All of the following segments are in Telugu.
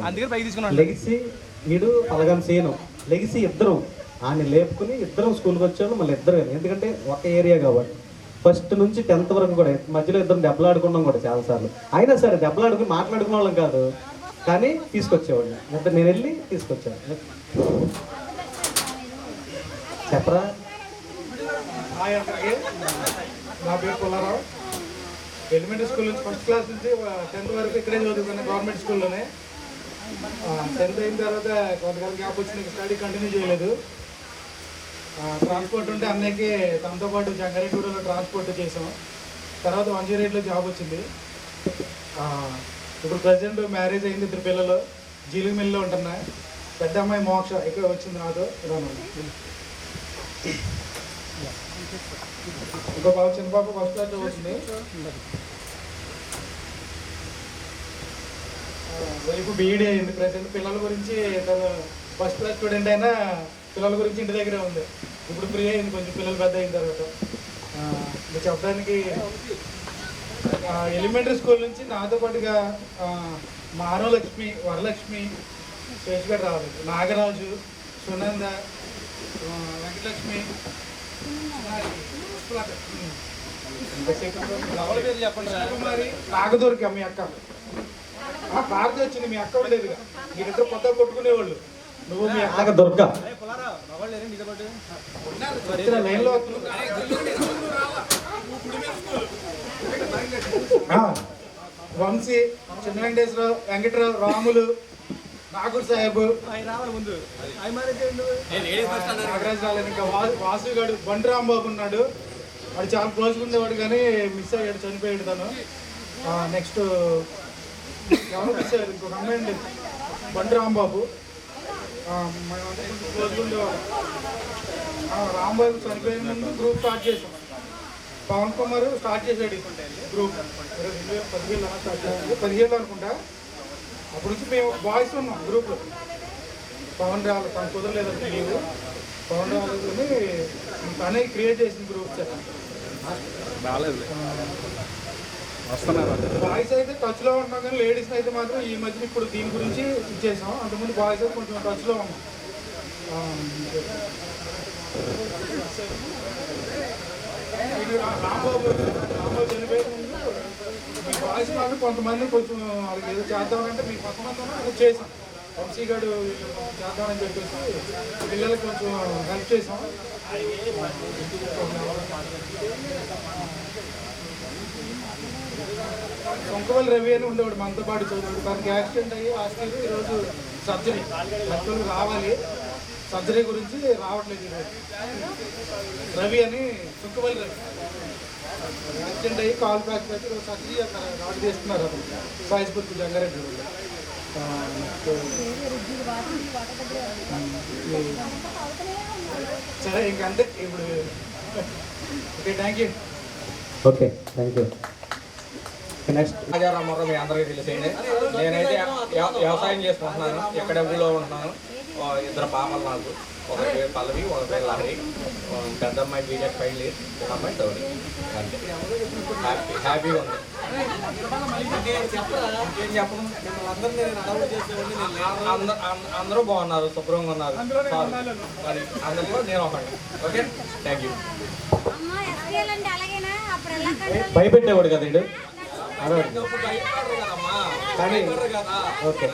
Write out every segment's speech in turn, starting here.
అందుకే పైకి తీసుకున్నాను. లెగిసి వీడు పలగం సీను లెగిసి ఇద్దరం ఆయన లేపుకుని ఇద్దరం స్కూల్కి వచ్చాము. మళ్ళీ ఇద్దరు ఎందుకంటే ఒక ఏరియా కాబట్టి ఫస్ట్ నుంచి 10th వరకు కూడా మధ్యలో ఇద్దరం దెబ్బలాడుకున్నాం కూడా చాలాసార్లు. అయినా సరే దెబ్బలాడుకుని మాట్లాడుకునే వాళ్ళం కాదు, కానీ తీసుకొచ్చేవాడిని. అంటే నేను వెళ్ళి తీసుకొచ్చాను. చెప్పరా? హాయ్ అందరికీ, నా పేరు పుల్లారావు. ఎలిమెంటరీ స్కూల్ నుంచి ఫస్ట్ క్లాస్ నుంచి 10th వరకు ఇక్కడే చదువుకున్నాను, గవర్నమెంట్ స్కూల్లోనే. 10th అయిన తర్వాత కొంతకాలం గ్యాప్ వచ్చింది, స్టడీ కంటిన్యూ చేయలేదు. ట్రాన్స్పోర్ట్ ఉంటే అన్నయ్యకి తనతో పాటు జంగారెడ్డిగూడలో ట్రాన్స్పోర్ట్ చేసాం. తర్వాత 108లో జాబ్ వచ్చింది. ఇప్పుడు ప్రజెంట్ మ్యారేజ్ అయింది, 2 పిల్లలు. జీలింగ్ మిల్లో ఉంటున్నా. పెద్ద అమ్మాయి మోక్ష ఇక్కడ వచ్చింది నాతో. ఇంకో బాబు చిన్న పాప ఫస్ట్ క్లాస్ వచ్చింది. ఇప్పుడు బీఈడీ అయింది. ప్రజెంట్ పిల్లల గురించి తను ఫస్ట్ క్లాస్ స్టూడెంట్ అయినా పిల్లల గురించి ఇంటి దగ్గరే ఉంది. ఇప్పుడు ఫ్రీ అయింది కొంచెం పిల్లలు పెద్ద అయిన తర్వాత. చెప్పడానికి ఎలిమెంటరీ స్కూల్ నుంచి నాతో పాటుగా మానవలక్ష్మి, వరలక్ష్మి, శేషగారు రావాలి, నాగరాజు, సునంద, వెంకటలక్ష్మి, కుమారి, నాగదుర్గ మీ అక్క. భారతి వచ్చింది, మీ అక్క ఉండేదిగా. మీరిద్దరు కొత్తగా కొట్టుకునేవాళ్ళు. నువ్వు మీ అక్క దుర్గ లైన్లో వంశీ, చిన్న వెంకటేశ్వరరావు, వెంకటరావు, రాములు, నాగూర్ సాహెబ్, నాగరాజు రాలేదు. ఇంకా వాసు గారు, బండి రాంబాబు ఉన్నాడు. వాడు చాలా క్లోజ్గా ఉండేవాడు కానీ మిస్ అయ్యాడు, చనిపోయాడు తను. నెక్స్ట్ ఎవరు మిస్ అయ్యారు? ఇంకొక అమ్మాయి అండి, బండి రాంబాబు. క్లోజ్గా ఉండేవాడు. రాంబాబు చనిపోయిన ముందు గ్రూప్ స్టార్ట్ చేసాం. పవన్ కుమార్ స్టార్ట్ చేశాడు గ్రూప్ 2017 స్టార్ట్ చేశాడు, 17 అనుకుంటా. అప్పుడు నుంచి మేము బాయ్స్ ఉన్నాం గ్రూప్లో. పవన్ రావాలి, తను కుదరలేదంటే లీవు. పవన్ రావాలని తనే క్రియేట్ చేసిన గ్రూప్. బాయ్స్ అయితే టచ్లో ఉన్నాం కానీ లేడీస్ అయితే మాత్రం ఈ మధ్య ఇప్పుడు దీని గురించి ఇచ్చేసాం. అంతకుముందు బాయ్స్ అయితే కొంచెం టచ్లో ఉన్నాం. రాంబాబు చనిపోయే ముందు మీ బాయ్స్ మాత్రం కొంతమంది కొంచెం వాళ్ళకి ఏదో చేద్దామంటే మీ కొంతమంది చేసాం. వంశీ గారు చేద్దామని చెప్పేసి పిల్లలకి కొంచెం హెల్ప్ చేసాం. సొంకవల్లి రవి అని ఉండేవాడు మనతో పాటు చదువు. తనకి యాక్సిడెంట్ అయ్యి హాస్పిటల్ ఈరోజు సర్జరీ యాక్చువల్గా రావాలి, సర్జరీ గురించి రావట్లేదు ఈరోజు. రవి అని సొంకవల్లి రవి యాక్సిడెంట్ అయ్యి కాల్ ప్యాక్ పెట్టి సర్జరీ అక్కడ రాడు చేస్తున్నారు. అతను సాయిస్పూర్తి జంగారెడ్డి. సరే ఇంకంతే ఇప్పుడు. Okay, thank you. Okay, thank you. Next Rajaramarao మీ అందరికీ తెలిసేయండి. నేనైతే వ్యవసాయం చేసుకుంటున్నాను, ఎక్కడ ఊళ్ళో ఉంటున్నాను. 2 పాపలు నాకు, ఒక పేరు పల్లవి, ఒక పేరు లహరి. పెద్ద అమ్మాయి బీటెక్ ఫైనల్ ఇయర్, ఒక అమ్మాయి థర్డ్. అంతే, హ్యాపీగా ఉంది. అందరూ బాగున్నారు, శుభ్రంగా ఉన్నారు. మరి అందరిలో నేను ఒకటి. Okay, thank you. భయపెట్టేవాడు కదా ఇడు. కానీ ఓకే,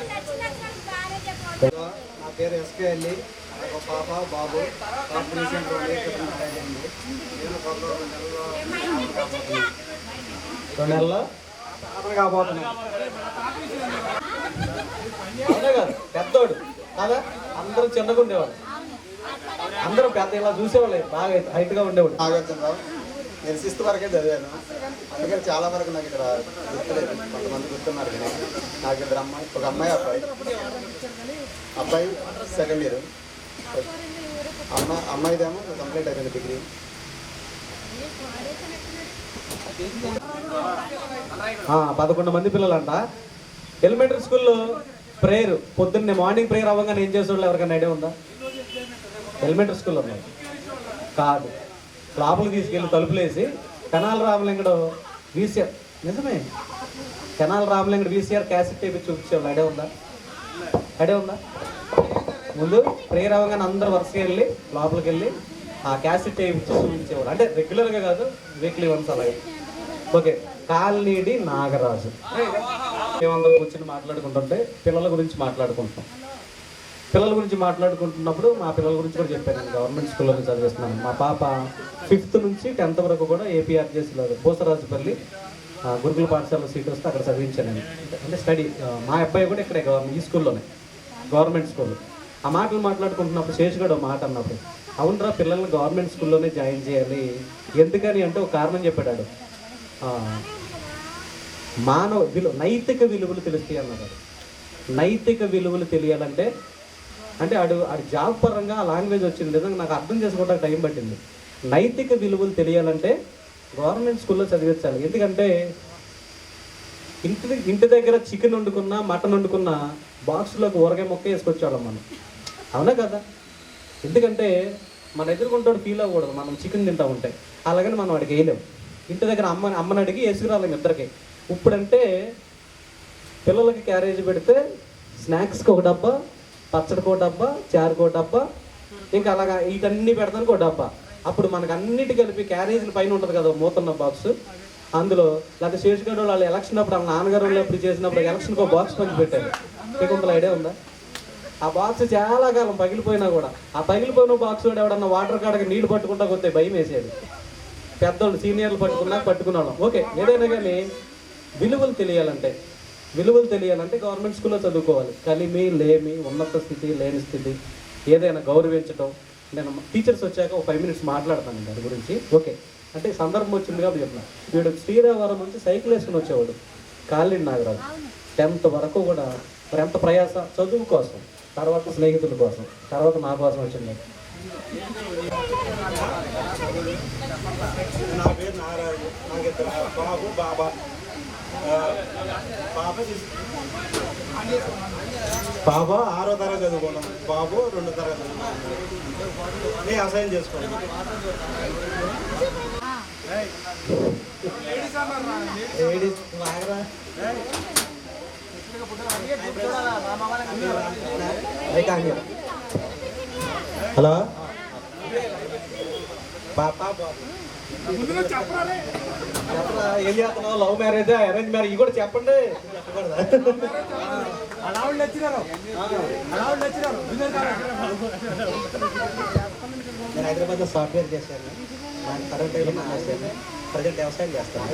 నా పేరు ఎస్కేఎల్లి. ఒక పాప బాబు. పాప రీసెంట్ నేను 2 నెలల్లో కాబోతున్నాను. అవునే కాదు, పెద్దోడు కాదా? అందరూ చిన్నగా ఉండేవాడు, అందరూ పెద్ద ఇలా చూసేవాళ్ళు, బాగా హైట్గా ఉండేవాడు. నాగార్జునరావు. నేను 6th వరకే చదివాను, అందుకని చాలా వరకు నాకు ఇక్కడ గుర్తులేదు. కొంతమంది గుర్తున్నారు కానీ నాకు 2 అమ్మాయి, ఒక అమ్మాయి అబ్బాయి. అబ్బాయి 2nd ఇయర్, అమ్మాయిదేమో కంప్లీట్ అయిపోయింది డిగ్రీ. 11 మంది పిల్లలంట. ఎలిమెంటరీ స్కూల్లో ప్రేయర్ పొద్దున్నే మార్నింగ్ ప్రేయర్ అవ్వగానే ఏం చేసేవాళ్ళు ఎవరికైనా ఐడియా ఉందా? ఎలిమెంటరీ స్కూల్లో ఉన్నాయి కాదు, లోపలికి తీసుకెళ్ళి తలుపులేసి తెనాల రామలింగడు VCR, నిజమే, తెనాల రామలింగడు VCR క్యాసెట్ టేపి చూపించేవాళ్ళు. ఐడియా ఉందా? అడే ఉందా? ముందు ప్రేయర్ అవ్వగానే అందరు వరుసగా వెళ్ళి లోపలికి వెళ్ళి ఆ క్యాసెట్ ఇచ్చి చూపించేవాడు. అంటే రెగ్యులర్గా కాదు, వీక్లీ వన్స్ అలాగే. ఓకే, కాలనీడి నాగరాజు. మేమందరం కూర్చొని మాట్లాడుకుంటుంటే పిల్లల గురించి మాట్లాడుకుంటాం. పిల్లల గురించి మాట్లాడుకుంటున్నప్పుడు మా పిల్లల గురించి కూడా చెప్పాను. నేను గవర్నమెంట్ స్కూల్లో చదివిస్తున్నాను. మా పాప 5th నుంచి 10th వరకు కూడా ఏపీఆర్జేసీలో పూసరాజుపల్లి గురుకుల పాఠశాల సీట్ వస్తే అక్కడ చదివించాను నేను. అంటే స్టడీ. మా అబ్బాయి కూడా ఇక్కడే ఈ స్కూల్లోనే, గవర్నమెంట్ స్కూల్లో. ఆ మాటలు మాట్లాడుకుంటున్నప్పుడు శేషుగాడు ఒక మాట అన్నప్పుడు, అవునరా పిల్లల్ని గవర్నమెంట్ స్కూల్లోనే జాయిన్ చేయాలి. ఎందుకని అంటే ఒక కారణం చెప్పాడు. మానవ నైతిక విలువలు తెలుస్తాయి అన్నాడు. నైతిక విలువలు తెలియాలంటే అంటే ఆడు జాబ్ పరంగా ఆ లాంగ్వేజ్ వచ్చింది. నిజంగా నాకు అర్థం చేసుకోవడానికి టైం పట్టింది. నైతిక విలువలు తెలియాలంటే గవర్నమెంట్ స్కూల్లో చదివించాలి. ఎందుకంటే ఇంటి దగ్గర చికెన్ వండుకున్నా, మటన్ వండుకున్నా బాక్స్లోకి ఊరగాయ మొక్క వేసుకొచ్చేవాళ్ళం మనం. అవునా కదా? ఎందుకంటే మన ఎదుర్కొంటాడు ఫీల్ అవ్వకూడదు మనం చికెన్ తింటా ఉంటే. అలాగని మనం వాడికి వేయలేము. ఇంటి దగ్గర అమ్మని అడిగి వేసుకురాలేము ఇద్దరికి. ఇప్పుడంటే పిల్లలకి క్యారేజ్ పెడితే స్నాక్స్కి ఒక డబ్బా, పచ్చడికి ఒక డబ్బా, చారుకి ఒక డబ్బా, ఇంకా అలాగా వీటన్నీ పెడతానికి ఒక డబ్బా. అప్పుడు మనకు అన్నిటి కలిపి క్యారేజీల పైన ఉంటుంది కదా మూతన్న బాక్స్, అందులో లేకపోతే శేషుగాడు వాళ్ళు ఎలక్షన్ అప్పుడు వాళ్ళ నాన్నగారు అప్పుడు చేసినప్పుడు ఎలక్షన్కి ఒక బాక్స్ పంచి పెట్టారు. మీకు కొంత ఐడియా ఉందా? ఆ బాక్స్ చాలా కాలం పగిలిపోయినా కూడా ఆ పగిలిపోయిన బాక్స్ కూడా ఎవడన్నా వాటర్ కాడకి నీళ్లు పట్టుకుంటా కొద్ది భయం వేసేది. పెద్దోళ్ళు సీనియర్లు పట్టుకున్నాం. ఓకే, ఏదైనా కానీ విలువలు తెలియాలంటే గవర్నమెంట్ స్కూల్లో చదువుకోవాలి. కలిమి లేమి, ఉన్నత స్థితి లేని స్థితి, ఏదైనా గౌరవించడం. నేను టీచర్స్ వచ్చాక ఒక 5 minutes మాట్లాడతాను దాని గురించి. ఓకే, అంటే సందర్భం వచ్చింది కాబట్టి చెప్తున్నా. వీడు శ్రీరావరం నుంచి సైకిల్ వేసుకుని వచ్చేవాడు, కాలనీ నాగరాజు. 10th వరకు కూడా మరి ఎంత ప్రయాస చదువు కోసం, తర్వాత స్నేహితుల కోసం, తర్వాత నా కోసం వచ్చింది. నా పేరు నాగరాజు. నాకు ఇద్దరు బాబు, బాబా. పాప 6వ తరగతి చదువుకున్నాం, బాబు 2వ తరగతి చదువుకున్నాం. నేను వ్యవసాయం చేసుకున్నాను. హలో పాప చెప్పరా, ఏం చేస్తున్నావు? లవ్ మ్యారేజా, అరేంజ్ మ్యారేజ్? ఇవి కూడా చెప్పండి. నేను హైదరాబాద్లో సాఫ్ట్వేర్ చేశాను. నాకు కరెంట్ టైంలో మానేశాను. ప్రజెంట్ వ్యవసాయం చేస్తాను.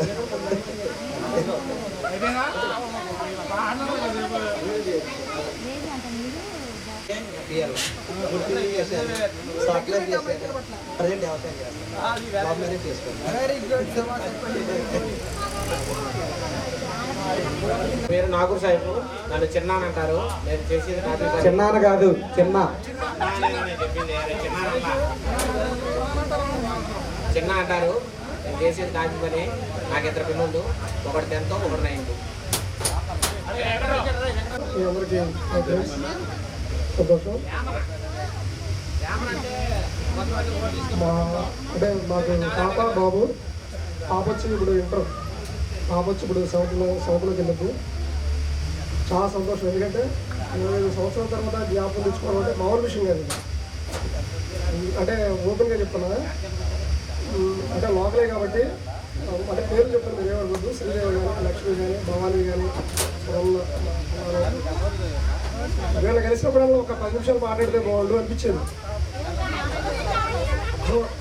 సాఫ్ట్వేర్ చేశాను, ప్రజెంట్ వ్యవసాయం చేస్తాను. లవ్ మ్యారేజ్ చేసుకున్నాను. పేరు నాగూర్ సాహిబ్. నన్ను చిన్నాన్న అంటారు. నేను చేసేది చిన్నాన్న కాదు, చిన్న చిన్న అంటారు. నేను చేసేది కాఫీ పని. నాకు 2 పిల్లలు, ఒకటి 10th, ఒకటి 9th. అందరికీ సంతోషం. అంటే మాకు పాప బాబు. పాప వచ్చి ఇప్పుడు ఇంటర్, పాప వచ్చి ఇప్పుడు 7th వెళ్ళద్దు. చాలా సంతోషం. ఎందుకంటే 25 సంవత్సరాల తర్వాత జ్ఞాపకం తెచ్చుకోవడం అంటే మామూలు విషయం కాదు. అంటే ఓపెన్గా చెప్తున్నా, అంటే లోకలే కాబట్టి అంటే పేర్లు చెప్తాను, మీరు ఏమనుకోద్దు. శ్రీదేవి కానీ, లక్ష్మి కానీ, భవానీ కానీ, వీళ్ళు కలిసినప్పుడల్లా ఒక 10 నిమిషాలు మాట్లాడితే బాగుండు అనిపించేది.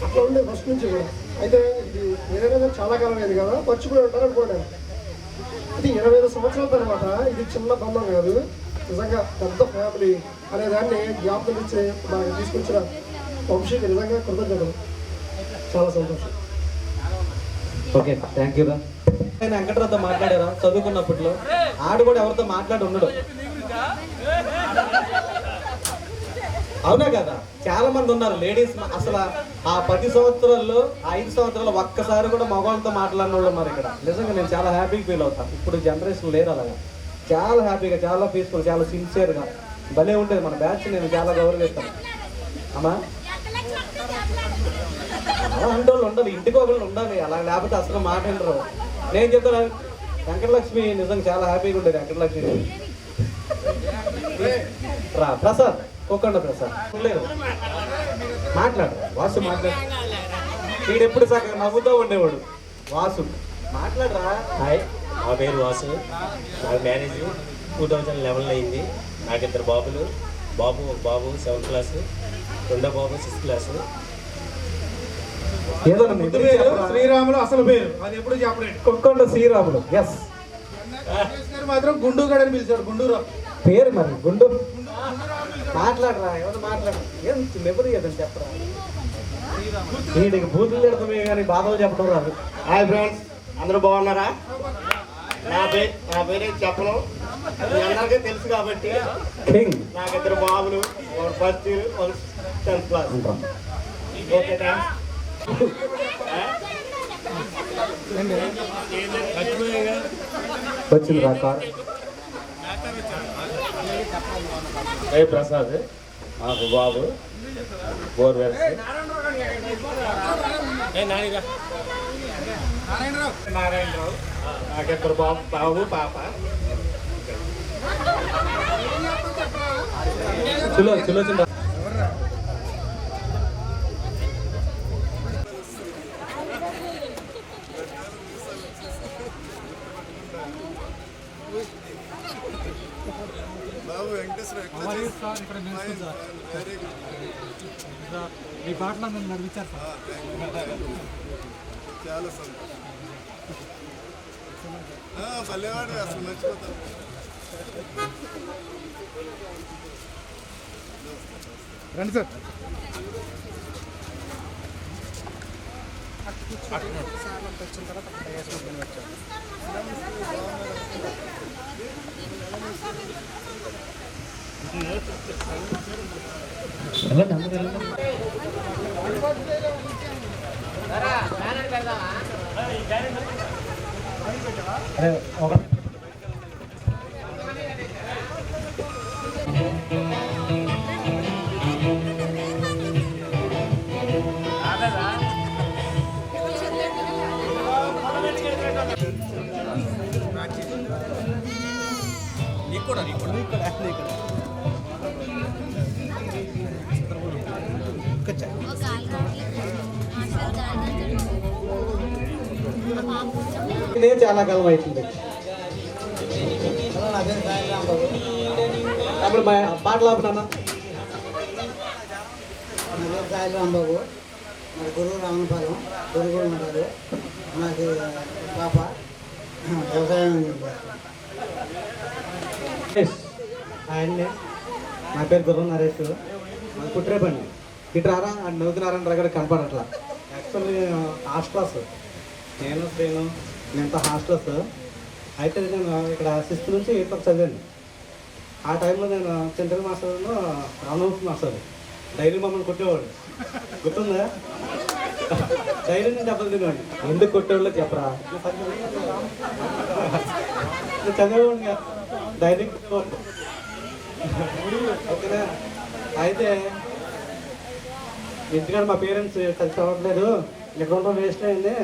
అట్లా ఉండే ఫస్ట్ నుంచి కూడా. అయితే ఇది ఏదైనా చాలా కాలం అయింది కదా, మర్చిపోయి ఉంటారు అనుకోండి. ఇది 25 సంవత్సరాల తర్వాత ఇది చిన్న బంధం కాదు, నిజంగా పెద్ద ఫ్యామిలీ అనే దాన్ని జ్ఞాపకం ఇచ్చి నాకు తీసుకొచ్చిన వంశీకి నిజంగా కృతజ్ఞతలు. చాలా సంతోషం. ఓకే, థ్యాంక్ యూ రా. ఆయన వెంకటరావుతో మాట్లాడారా చదువుకున్నప్పట్లో? ఆడు కూడా ఎవరితో మాట్లాడి ఉండడు. అవునా కదా? చాలా మంది ఉన్నారు లేడీస్. అసలు ఆ 10 సంవత్సరాల్లో 5 సంవత్సరాలు ఒక్కసారి కూడా మగవాళ్ళతో మాట్లాడిన వాళ్ళు ఉన్నారు ఇక్కడ. నిజంగా నేను చాలా హ్యాపీగా ఫీల్ అవుతాను. ఇప్పుడు జనరేషన్ లేరు అలాగా. చాలా హ్యాపీగా, చాలా పీస్ఫుల్, చాలా సిన్సియర్గా భలే ఉండేది మన బ్యాచ్. నేను చాలా గౌరవిస్తాను అమ్మా. అలా అంటే వాళ్ళు ఉండాలి, ఇంటికి ఒకళ్ళు ఉండాలి. అలా లేకపోతే అసలు మాట వినరు. నేను చెప్తాను, వెంకటలక్ష్మి నిజంగా చాలా హ్యాపీగా ఉండేది. వెంకటలక్ష్మి రా ప్రసాద్ కోకండ ప్రసాద్ లేదు మాట్లాడు వాసు మాట్లాడు వీడెప్పుడు సగం నవ్వుతూ ఉండేవాడు వాసు మాట్లాడరా. హాయ్, నా పేరు వాసు. నాకు మ్యారేజ్ 2011 అయింది. నాకు 2 బాబులు. ఒక బాబు 7th క్లాసు, రెండో బాబు 6th క్లాసు. ఏదో ముందు పేరు శ్రీరాములు, అసలు పేరు అది ఎప్పుడు చెప్పలేదు. కొక్కొండ శ్రీరాములు. ఎస్ మాత్రం గుండూగడ అని పిలిచాడు. గుండూరావు పేరు మరి గుండు. మాట్లాడరా ఎవరు మాట్లాడు. ఏం నెబరు కదని చెప్పరా. వీడికి బూతులు తిడతామే కానీ బాధలు చెప్పడం రాదు. హాయ్ ఫ్రెండ్స్, అందరూ బాగున్నారా? నా పేరు చెప్పను, మీ అందరికీ తెలుసు కాబట్టి. కింగ్ నాకు 2 బాబులు, ఒక ఫస్ట్ ఇయర్, ఒక 10th క్లాస్. అంటాం. Okay thanks. వచ్చింది రా కార్. ప్రసాద్, నాకు బాబు బోర్వెల్స్. నారాయణరావు, నాకు 2 బాబు పాప. చులో చులో చులో. ఈ పాటలో నన్ను నడిపించారు సార్. చాలా సంతోషం. పల్లెవాడు అసలు మర్చిపోతాను. రండి సార్. ఇదే చాలా కాలం అవుతుంది. అప్పుడు పాటలు ఆపునా. రాంబాబు, మరి గురువు రామనపాలెం, గురువు ఉంటారు. నాకు పాప వ్యవసాయం. ఆయన్నే నా పేరు గుర్రం నరేష్. నాకు పుట్టిరేపండి. ఇటు రారా అండ్ నవ్వుతున్నారని రగడ కనపడట్లా. యాక్చువల్లీ హాస్టల్స్ నేను శ్రీను నేనంతా హాస్టల్స్. అయితే నేను ఇక్కడ 6th నుంచి 8th వరకు చదివాను. ఆ టైంలో నేను సెంట్రల్ మాస్టర్లో రామవంశ మాస్టర్ డైలీ మమ్మల్ని కొట్టేవాడు. గుర్తుందా? డైలీ నేను దెబ్బలు తినేవాడిని. ఎందుకు కొట్టేవాళ్ళు చెప్పరా. చదివేవాడిని డైలీ కొట్టేవాడు. ఓకేనా? అయితే ఇంటికాడ మా పేరెంట్స్ కలిసి అవ్వట్లేదు, ఇక్కడ ఉండడం వేస్ట్ అయింది.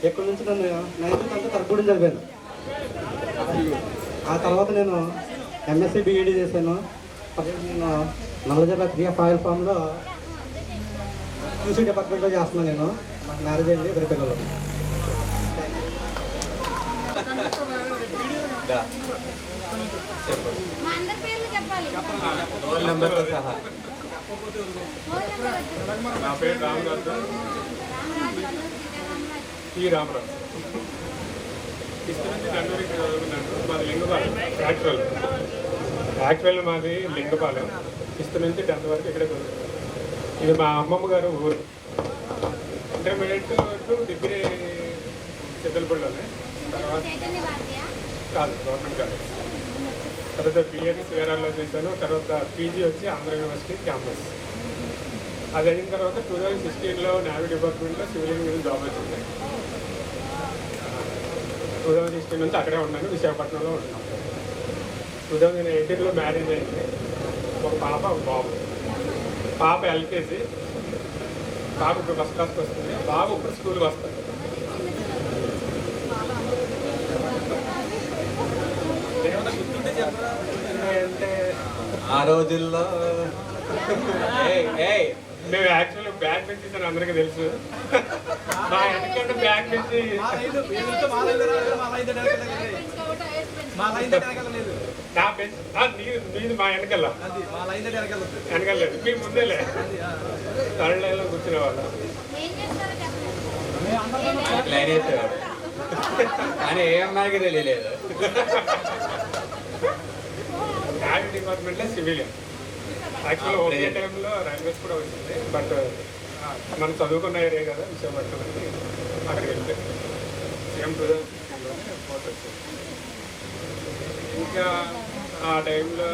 ఎక్కడి నుంచి నన్ను 9th అంతా తరగూడెం చదివాను. ఆ తర్వాత నేను ఎంఎస్సీ బీఈడీ చేశాను. నేను నల్లజర్ల 3F ఆయిల్ ఫామ్లో QC డిపార్ట్మెంట్లో చేస్తున్నాను. నేను మాకు మ్యారేజ్ అయింది, 2 పిల్లలు. రోల్ నెంబర్తో సహా. నా పేరు రామరాజు, టీ రామరాజు. 6th నుంచి 10th వరకు చదువుకున్నాను. మాది లింగపాలెం. యాక్చువల్ మాది లింగపాలెం. 6th నుంచి 10th వరకు ఇక్కడే చదువుకున్నాను. ఇది మా అమ్మమ్మ గారు ఊరు. ఇంటర్మీడియట్ టు డిగ్రీ చిత్తలపూడిలోనే. తర్వాత కాదు, గవర్నమెంట్ కాలేజ్. తర్వాత బిఎడ్ సిఆర్ఆర్లో చేశాను. తర్వాత పీజీ వచ్చి ఆంధ్ర యూనివర్సిటీ క్యాంపస్. అది అయిన తర్వాత 2016లో నేవీ డిపార్ట్మెంట్లో సివిల్ ఇంజనీరింగ్ జాబ్ వచ్చింది. 2016 నుంచి అక్కడే ఉన్నాను, విశాఖపట్నంలో ఉన్నాను. 2018లో మ్యారేజ్ అయింది. ఒక పాప, ఒక బాబు. పాప LKG, పాప ఇప్పుడు ఫస్ట్ క్లాస్కి వస్తుంది. బాబు ఇప్పుడు స్కూల్కి వస్తుంది. అంటే ఆ రోజుల్లో మేము యాక్చువల్లీ బ్యాగ్ బెంచ్ అని అందరికీ తెలుసు. మా ఎందుకంటే బ్యాగ్ బెంచ్ నా బెంచ్ మీది మా వెనకాల వెనకాలేదు మీ ముందేలే థర్డ్ లైన్లో కూర్చునే వాళ్ళు. లైన్ వేసేవాడు కానీ ఏమన్నాకి తెలియలేదు. యాడ్ డిపార్ట్మెంట్లో సివిలియన్. యాక్చువల్లీ ఒకే టైంలో రైల్వేస్ కూడా వచ్చింది. బట్ మనం చదువుకున్న ఏరియా కదా విశాఖపట్నం, అక్కడికి వెళ్ళిపోయింది. సేమ్ 2016 ఫోర్త్ వచ్చింది. ఇంకా ఆ టైంలో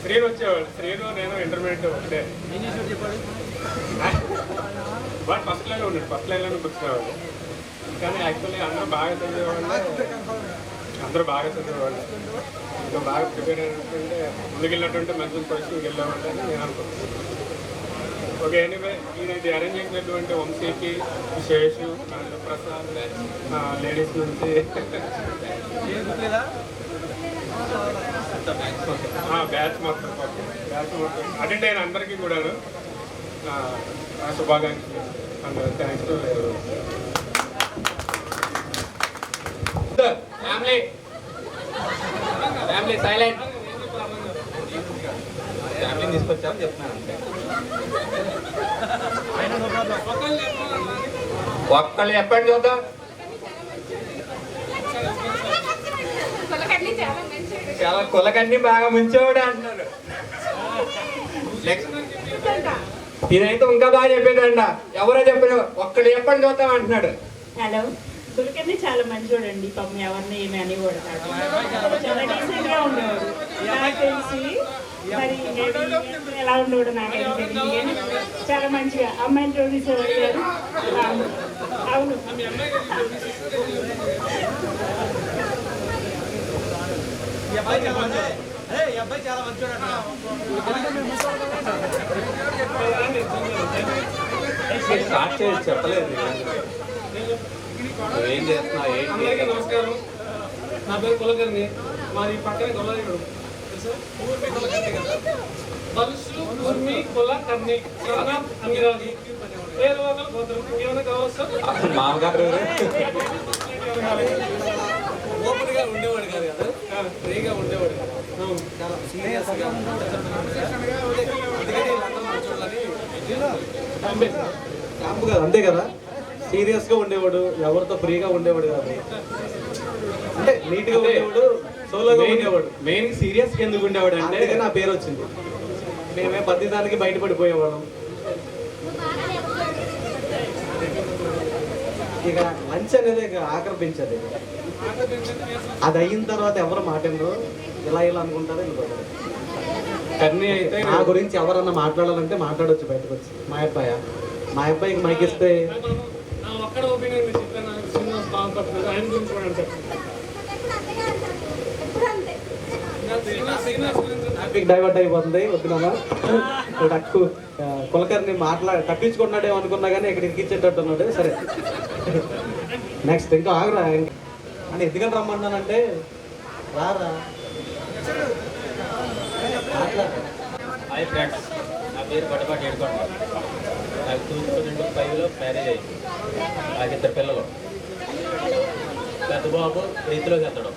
శ్రీను వచ్చేవాడు. శ్రీను నేను ఇంటర్మీడియట్ ఒకటే. వాడు ఫస్ట్ లైన్లో ఉన్నాడు. ఫస్ట్ లైన్లోనే కూర్చునేవాడు. కానీ యాక్చువల్లీ అందరూ బాగా చదివేవాళ్ళు. ఇంకా బాగా ప్రిపేర్ అయినట్టుంటే ముందుకెళ్ళినట్టుంటే మంచి పొజిషన్కి వెళ్ళేవాళ్ళు అని నేను అనుకుంటున్నాను. ఓకే, ఎనీవే ఇది అరేంజ్ చేసినటువంటి వంశీకి, శేషు, ప్రసాద్, లేడీస్ నుంచి బ్యాచ్ మొత్తం అటెండ్ అయిన అందరికీ కూడాను శుభాకాంక్షలు and thanks to family silent. ఫ్యామిలీని తీసుకొచ్చామని చెప్తున్నాను అంతే. ఒక్కళ్ళు చెప్పండి చూద్దాం. చాలా కులకన్నీ బాగా ముంచేవాడు అంటున్నారు. ఇదైతే ఇంకా బాగా చెప్పేదండ. ఎవరో చెప్పిన ఒక్కడు చెప్పండి చూద్దాం అంటున్నాడు. హలో, కులకర్ణి చాలా మంచివాడండి. పాపం ఎవరిని ఏమి అని కూడా చాలా డీసెంట్ గా ఉండేవాడు. నాకు తెలిసి మరి ఎలా ఉండేవాడు నాకైతే తెలియదు కానీ చాలా మంచిగా అమ్మాయిని చూసేవాడు గారు. అవును, స్టార్ట్ చేసి చెప్పలేదు. ఏం చేస్తున్నావు ఏంటి? అందరికీ నమస్కారం. నా పేరు కులకర్ణి. మాది పక్కనే గొల్లగూడు. బలుసు ఉర్మి కులకర్ణి అంగిరాజు పేరు గోత్రం. ఏమైనా కావచ్చు? మామగారు ఓపెన్ గా ఉండేవాడు కాదు కదా, ఫ్రీగా ఉండేవాడు. క్యాంపు కాదు, అంతే కదా. సీరియస్గా ఉండేవాడు, ఎవరితో ఫ్రీగా ఉండేవాడు కాదు. అంటే నీట్గా ఉండేవాడు, సోలోగా ఉండేవాడు. మెయిన్ సీరియస్గా ఎందుకు ఉండేవాడు అంటే అందుకే నా పేరు వచ్చింది. మేమే ప్రతిదానికి బయటపడిపోయేవాళ్ళం. ఇక లంచ్ అనేది ఇక ఆక్రమించదు. అది అయిన తర్వాత ఎవరు మాట్లాడరు, ఇలా అనుకుంటారు, వెళ్ళిపోతారు. కన్నీ అయితే నా గురించి ఎవరన్నా మాట్లాడాలంటే మాట్లాడవచ్చు బయటకు వచ్చి. మా అబ్బాయికి మైక్ ఇస్తే ఒక్కడ ఒపీనియన్ చెప్పాను. శ్రీనివాస్ బాగుపడుతుంది, ఆయన గురించి కూడా చెప్పండి. టాపిక్ డైవర్ట్ అయిపోతుంది. వద్దునా నాకు కులకర్ని తప్పించుకున్నాడేమో అనుకున్నా కానీ ఇక్కడ ఇరికిచ్చేటట్టు ఉన్నాడు. సరే, నెక్స్ట్ ఇంకా ఆగరా అని ఎందుకని రమ్మన్నానంటే రారా. హాయ్ ఫ్రెండ్స్, నా పేరు బట్టపాటి ఏడుకోండి. నాకు 2005లో మ్యారేజ్ అయింది. నాకు 2 పిల్లలు. పెద్ద బాబు 8లోకి వెళ్తాడు,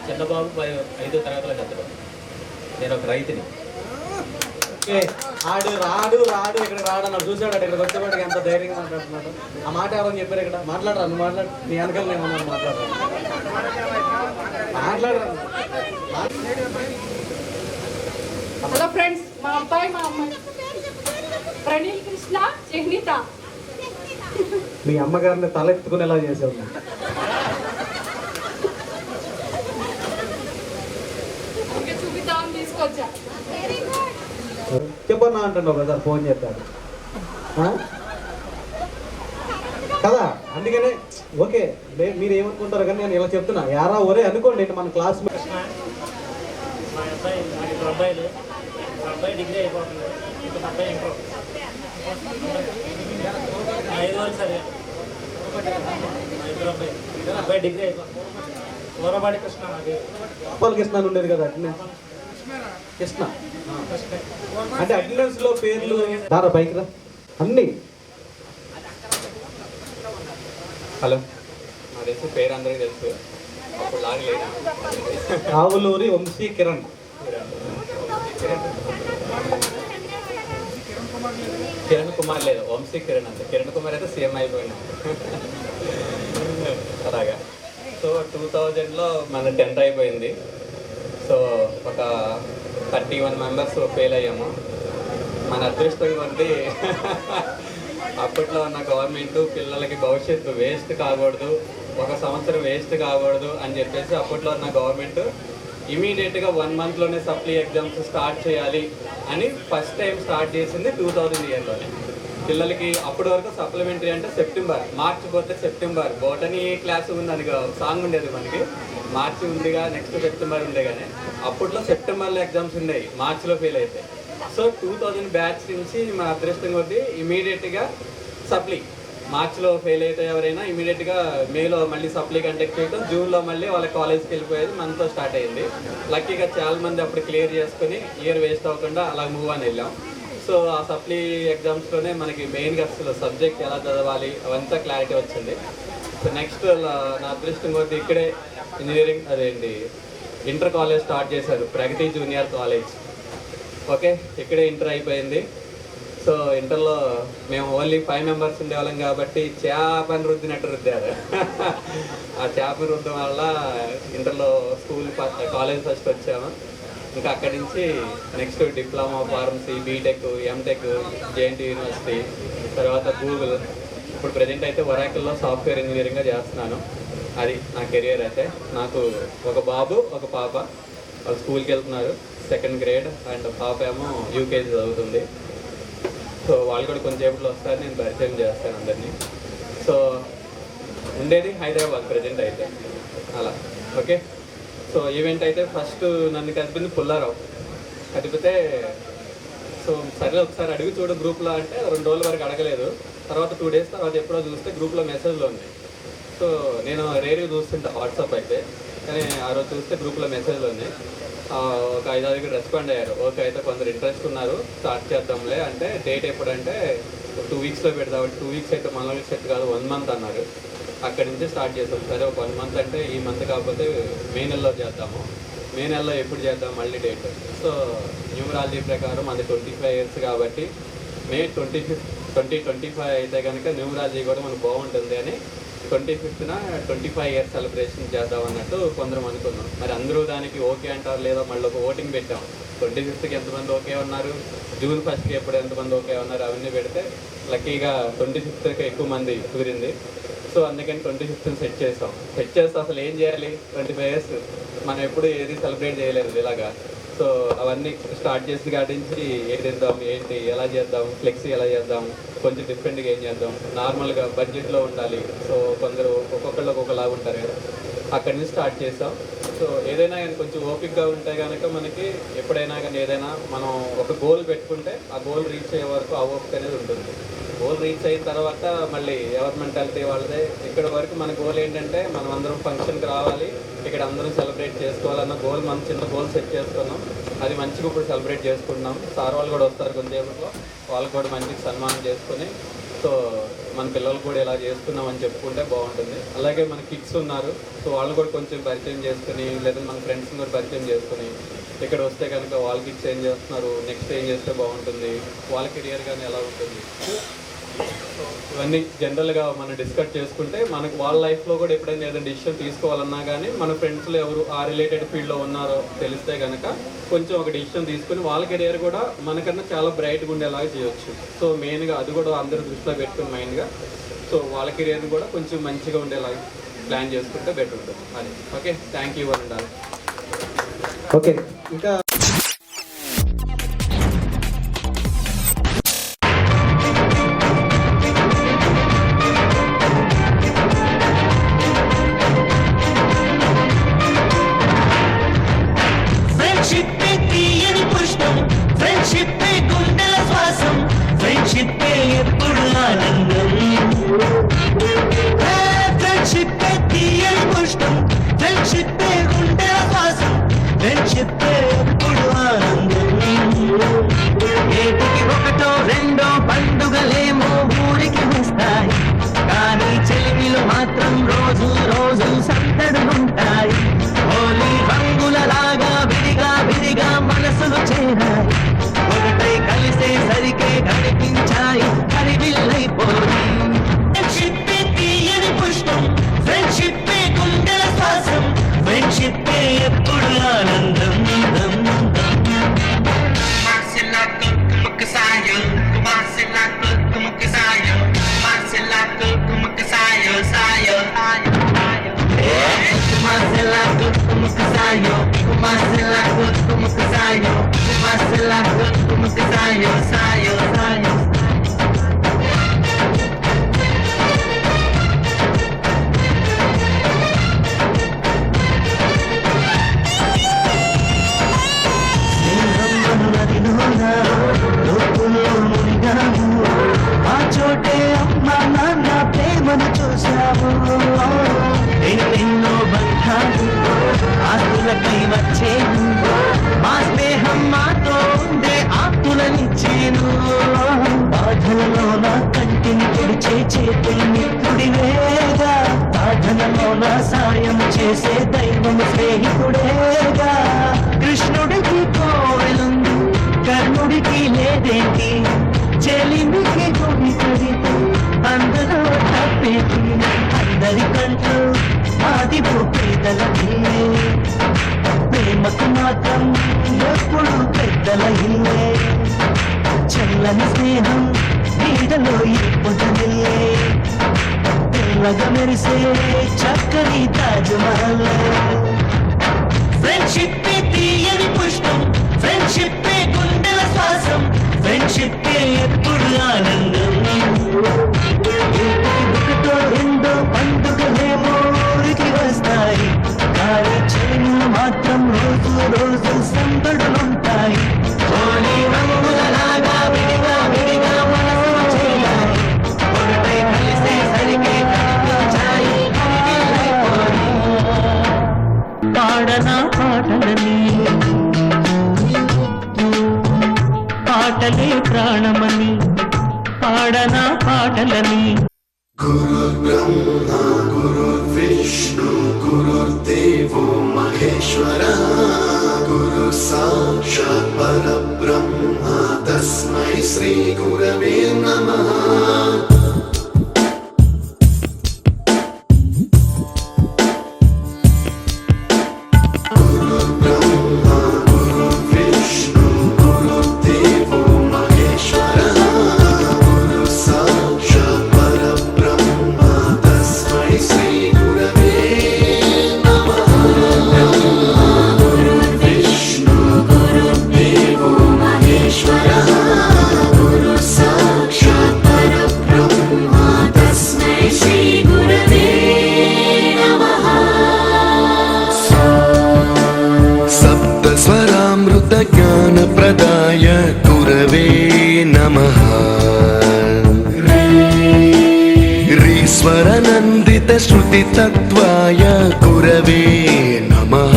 చిన్న బాబు 5వ తరగతిలోకి వెళ్తాడు. నేను ఒక రైతుని. ఆడు రాడు ఇక్కడికి రాడన్నాడు. చూసాడు ఇక్కడికి వచ్చేవాడికి ఎంత ధైర్యంగా మాట్లాడుతున్నాడు. ఆ మాట ఎవరని చెప్పారు ఇక్కడ. మాట్లాడరా, నువ్వు మాట్లాడు. నీ వెనకాల నేను మాట్లాడరా. హలో ఫ్రెండ్స్, మా అబ్బాయి మా అమ్మాయి ప్రణీల్ కృష్ణ చిహ్నిత. మీ అమ్మగారిని తలెత్తుకునేలా చేసావు. ఇంకా చూపిద్దామని తీసుకొచ్చా. చెప్పన్నా అంటాను ఒకసారి ఫోన్ చేస్తాడు కదా. అందుకనే ఓకే మీరు ఏమనుకుంటారు కానీ నేను ఇలా చెప్తున్నా. యారా ఒరే అనుకోండి, మన క్లాస్ మా అబ్బాయి, నాకు 2 అబ్బాయిలు. మా అబ్బాయి డిగ్రీ అయిపోతుంది, ఇంకొక అబ్బాయి ఇంకో 5 వరకు సరే. మా 2 అబ్బాయి డిగ్రీ అయిపోతుంది. వరబాడి కృష్ణ అది గోపాల కృష్ణ అని ఉండేది కదా అటెండెన్స్ కృష్ణ అంటే అటెండెన్స్ లో పేర్లు దారా బైక్ రా అన్ని హలో నాకు తెలుసు పేరు అందరికీ తెలుసు అప్పుడు లాగలేదు ఆవులూరి వంశీ కిరణ్ కిరణ్ కుమార్ లేదు వంశీ కిరణ్ అంతే కిరణ్ కుమార్ అయితే సీఎం అయిపోయినా అలాగా సో 2000లో మన 10th అయిపోయింది సో ఒక 31 మెంబర్స్ ఫెయిల్ అయ్యాము మన అదృష్టం కొద్ది అప్పట్లో ఉన్న గవర్నమెంట్ పిల్లలకి భవిష్యత్తు వేస్ట్ కాకూడదు ఒక సంవత్సరం వేస్ట్ కాకూడదు అని చెప్పేసి అప్పట్లో ఉన్న గవర్నమెంట్ ఇమీడియట్గా 1 monthలోనే సప్లీ ఎగ్జామ్స్ స్టార్ట్ చేయాలి అని ఫస్ట్ టైం స్టార్ట్ చేసింది 2000 ఇయర్లోనే పిల్లలకి అప్పటి వరకు సప్లిమెంటరీ అంటే సెప్టెంబర్ మార్చి పోతే సెప్టెంబర్ బోటనీ క్లాస్ ఉంది అని సాంగ్ ఉండేది మనకి మార్చి ఉందిగా నెక్స్ట్ సెప్టెంబర్ ఉండే కానీ అప్పట్లో సెప్టెంబర్లో ఎగ్జామ్స్ ఉండేవి మార్చిలో ఫెయిల్ అయితే సో 2000 బ్యాచ్ నుంచి మా అదృష్టం కొద్దీ ఇమీడియట్గా సప్లీ మార్చిలో ఫెయిల్ అయితే ఎవరైనా ఇమీడియట్గా మేలో మళ్ళీ సప్లీ కండక్ట్ చేయడం జూన్లో మళ్ళీ వాళ్ళ కాలేజ్కి వెళ్ళిపోయేది మనతో స్టార్ట్ అయింది లక్కీగా చాలామంది అప్పుడు క్లియర్ చేసుకుని ఇయర్ వేస్ట్ అవ్వకుండా అలా మూవ్ అని వెళ్ళాం సో ఆ సప్లీ ఎగ్జామ్స్లోనే మనకి మెయిన్గా అసలు సబ్జెక్ట్ ఎలా చదవాలి అవంతా క్లారిటీ వచ్చింది సో నెక్స్ట్ నా అదృష్టం కొద్ది ఇక్కడే ఇంజనీరింగ్ అదేంటి ఇంటర్ కాలేజ్ స్టార్ట్ చేశారు ప్రగతి జూనియర్ కాలేజ్ ఓకే ఇక్కడే ఇంటర్ అయిపోయింది సో ఇంటర్లో మేము ఓన్లీ 5 members ఉండేవాళ్ళం కాబట్టి చేపని రుద్దినట్టు రుద్దారు ఆ చేపని రుద్దడం వల్ల ఇంటర్లో స్కూల్ కాలేజ్ ఫస్ట్ వచ్చాము ఇంకా అక్కడి నుంచి next diploma pharmacy BTech MTech JNT university తర్వాత గూగుల్ ఇప్పుడు ప్రజెంట్ అయితే ఒరాకిల్లో సాఫ్ట్వేర్ ఇంజనీరింగ్గా చేస్తున్నాను అది నా కెరియర్ అయితే నాకు ఒక బాబు ఒక పాప వాళ్ళు స్కూల్కి వెళ్తున్నారు 2nd grade అండ్ పాప ఏమో యూకేజీ చదువుతుంది సో వాళ్ళు కూడా కొంచెంసేపట్లో వస్తారు నేను పరిచయం చేస్తాను అందరినీ సో ఉండేది హైదరాబాద్ ప్రజెంట్ అయితే అలా ఓకే సో ఈవెంట్ అయితే ఫస్ట్ నన్ను కలిపింది పుల్లారావు కదిపితే సో సరే ఒకసారి అడిగి చూడు గ్రూప్లో అంటే 2 రోజుల వరకు అడగలేదు తర్వాత 2 days తర్వాత ఎప్పుడో చూస్తే గ్రూప్లో మెసేజ్లు ఉన్నాయి సో నేను రేడియో చూస్తుంటా వాట్సాప్ అయితే కానీ ఆ రోజు చూస్తే గ్రూప్లో మెసేజ్లు ఉన్నాయి ఒక 5-6 రెస్పాండ్ అయ్యారు ఓకే అయితే కొందరు ఇంట్రెస్ట్ ఉన్నారు స్టార్ట్ చేద్దాంలే అంటే డేట్ ఎప్పుడంటే 2 weeksలో పెడదాం 2 weeks అయితే మనలో సెట్ కాదు 1 month అన్నారు అక్కడి నుంచి స్టార్ట్ చేసాం సరే ఒక 1 month అంటే ఈ మంత్ కాకపోతే మే నెలలో చేద్దాము మే నెలలో ఎప్పుడు చేద్దాం మళ్ళీ డేట్ సో న్యూమరాలజీ ప్రకారం అది 25 years కాబట్టి మే 2025 అయితే కనుక న్యూమరాలజీ కూడా మనకు బాగుంటుంది అని 25th 25 years సెలబ్రేషన్ చేద్దాం అన్నట్టు కొందరం అనుకున్నాం మరి అందరూ దానికి ఓకే అంటారు లేదా మళ్ళీ ఒక ఓటింగ్ పెట్టాం 25th ఎంతమంది ఓకే ఉన్నారు జూన్ 1st ఎప్పుడు ఎంతమంది ఓకే ఉన్నారు అవన్నీ పెడితే లక్కీగా 25th ఎక్కువ మంది కుదిరింది సో అందుకని 25th సెట్ చేస్తాం సెట్ చేస్తే అసలు ఏం చేయాలి 25 years మనం ఎప్పుడు ఏది సెలబ్రేట్ చేయలేదు ఇలాగా సో అవన్నీ స్టార్ట్ చేసిన కాడి నుంచి ఏది ఇద్దాం ఏంటి ఎలా చేద్దాం ఫ్లెక్సీ ఎలా చేద్దాం కొంచెం డిఫరెంట్గా ఏం చేద్దాం నార్మల్గా బడ్జెట్లో ఉండాలి సో కొందరు ఒక్కొక్కళ్ళు ఒక్కొక్కలాగా ఉంటారు కదా అక్కడి నుంచి స్టార్ట్ చేస్తాం సో ఏదైనా కానీ కొంచెం ఓపిక్గా ఉంటే కనుక మనకి ఎప్పుడైనా కానీ ఏదైనా మనం ఒక గోల్ పెట్టుకుంటే ఆ గోల్ రీచ్ అయ్యే వరకు ఆ ఓపిక అనేది ఉంటుంది గోల్ రీచ్ అయిన తర్వాత మళ్ళీ ఎవరి మెంటాలిటీ వాళ్ళదే ఇక్కడ వరకు మన గోల్ ఏంటంటే మనం అందరం ఫంక్షన్కి రావాలి ఇక్కడ అందరం సెలబ్రేట్ చేసుకోవాలన్న గోల్ మనం చిన్న గోల్ సెట్ చేసుకున్నాం అది మంచిగా ఇప్పుడు సెలబ్రేట్ చేసుకుంటున్నాం సార్ వాళ్ళు కూడా వస్తారు కొంచెంసేపట్లో వాళ్ళకి కూడా మంచిగా సన్మానం చేసుకొని సో మన పిల్లలు కూడా ఇలా చేసుకున్నామని చెప్పుకుంటే బాగుంటుంది అలాగే మన కిడ్స్ ఉన్నారు సో వాళ్ళు కూడా కొంచెం పరిచయం చేసుకుని లేదా మన ఫ్రెండ్స్ని కూడా పరిచయం చేసుకుని ఇక్కడ వస్తే కనుక వాళ్ళ కిడ్స్ ఏం చేస్తున్నారు నెక్స్ట్ ఏం చేస్తే బాగుంటుంది వాళ్ళ కెరియర్ కానీ ఎలా ఉంటుంది ఇవన్నీ జనరల్గా మనం డిస్కస్ చేసుకుంటే మనకు వాళ్ళ లైఫ్లో కూడా ఎప్పుడైనా ఏదైనా డిసిషన్ తీసుకోవాలన్నా కానీ మన ఫ్రెండ్స్లో ఎవరు ఆ రిలేటెడ్ ఫీల్డ్లో ఉన్నారో తెలిస్తే కనుక కొంచెం ఒక డిసిషన్ తీసుకుని వాళ్ళ కెరియర్ కూడా మనకన్నా చాలా బ్రైట్గా ఉండేలాగా చేయొచ్చు సో మెయిన్గా అది కూడా అందరూ దృష్టిలో పెట్టుకుని మైండ్గా సో వాళ్ళ కెరియర్ని కూడా కొంచెం మంచిగా ఉండేలాగా ప్లాన్ చేసుకుంటే బెటర్ ఉంటుంది అది ఓకే థ్యాంక్ యూ అండి ఓకే ఇంకా Friendship సాయో సాయో సాయో ఆ చోటే అమ్మ నాన్న ప్రేమను చూశాము ఎన్నెన్నో బంధాలు ఆస్తులకై వచ్చేను మా స్నేహం మాతో ఉండే ఆస్తులనిచ్చేను బాధలలో నా కంటిని పొడిచే చేతుల్ని కుడివేగా సాధనలో నా సాయం చేసే దైవం స్నేహితుడేగా కృష్ణుడికి కోవెలుంది కర్ణుడికి లేదేంటి చెలిమికి గుడి కడితే అందరూ తప్పేది అందరికంటూ ఆది పేదలకి ప్రేమకు మాత్రం ఎప్పుడు పెద్దల ఇల్లే చల్లని స్నేహం నీడలో పొదనిల్లే తెల్లగా మెరిసే చక్కని తాజ్మహల్ ఫ్రెండ్షిప్ తీయని పుష్పం ఫ్రెండ్షిప్ గుండెల శ్వాసం ఫ్రెండ్షిప్ ఎప్పుడు ఆనందం ఒకటో రెండో పండుగలేమో ఊరికి వస్తాయి కానీ చేను మాత్రం రోజు రోజు సందడులుంటాయి హోలీ రంగులలాగా విడిగా విడిగా మనసులు చేయాలి ఒకటై కలిసే సరిగే కనిపించాయి పాడనా పాటలని పాటలే ప్రాణమని పాడనా పాటలని गुरुर्ब्रह्मा गुरुर्विष्णु गुरुर्देवो महेश्वरः गुरु साक्षात् परब्रह्मा तस्मै श्री गुरवे नमः ज्ञानप्रदाय गुरवे नमः रीश्वरनन्दित श्रुतितत्त्वाय गुरवे नमः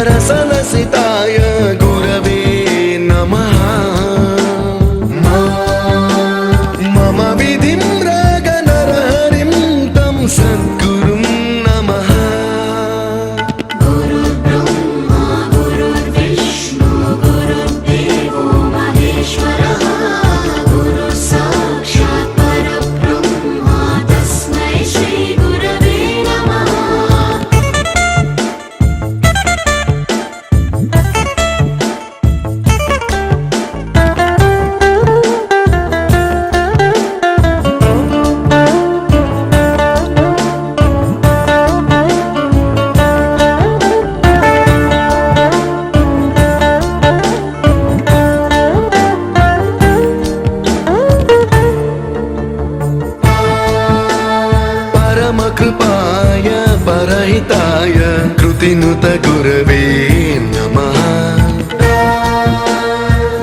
गमगधीभावरसलसिताय गुरवे नमः मम विधिं रागनरहरिं तं सद्गुरुं नमः कृपाय परहिताय कृतिनुत गुरवे नमः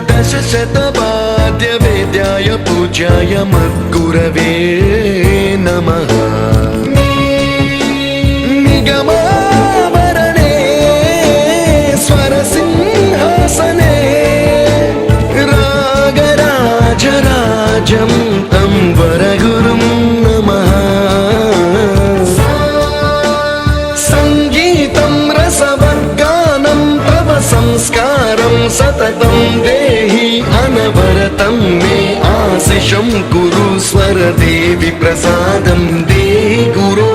दशशतवाद्यवेद्याय पूज्याय मद्गुरवे नमः निगमावरणे स्वरसिंहासने रागराजराजं तं वरगुरुं नमः संस्कारं सततं देहि अनवरतं मे आशिषं कुरु स्वरदेवि प्रसादं देहि गुरो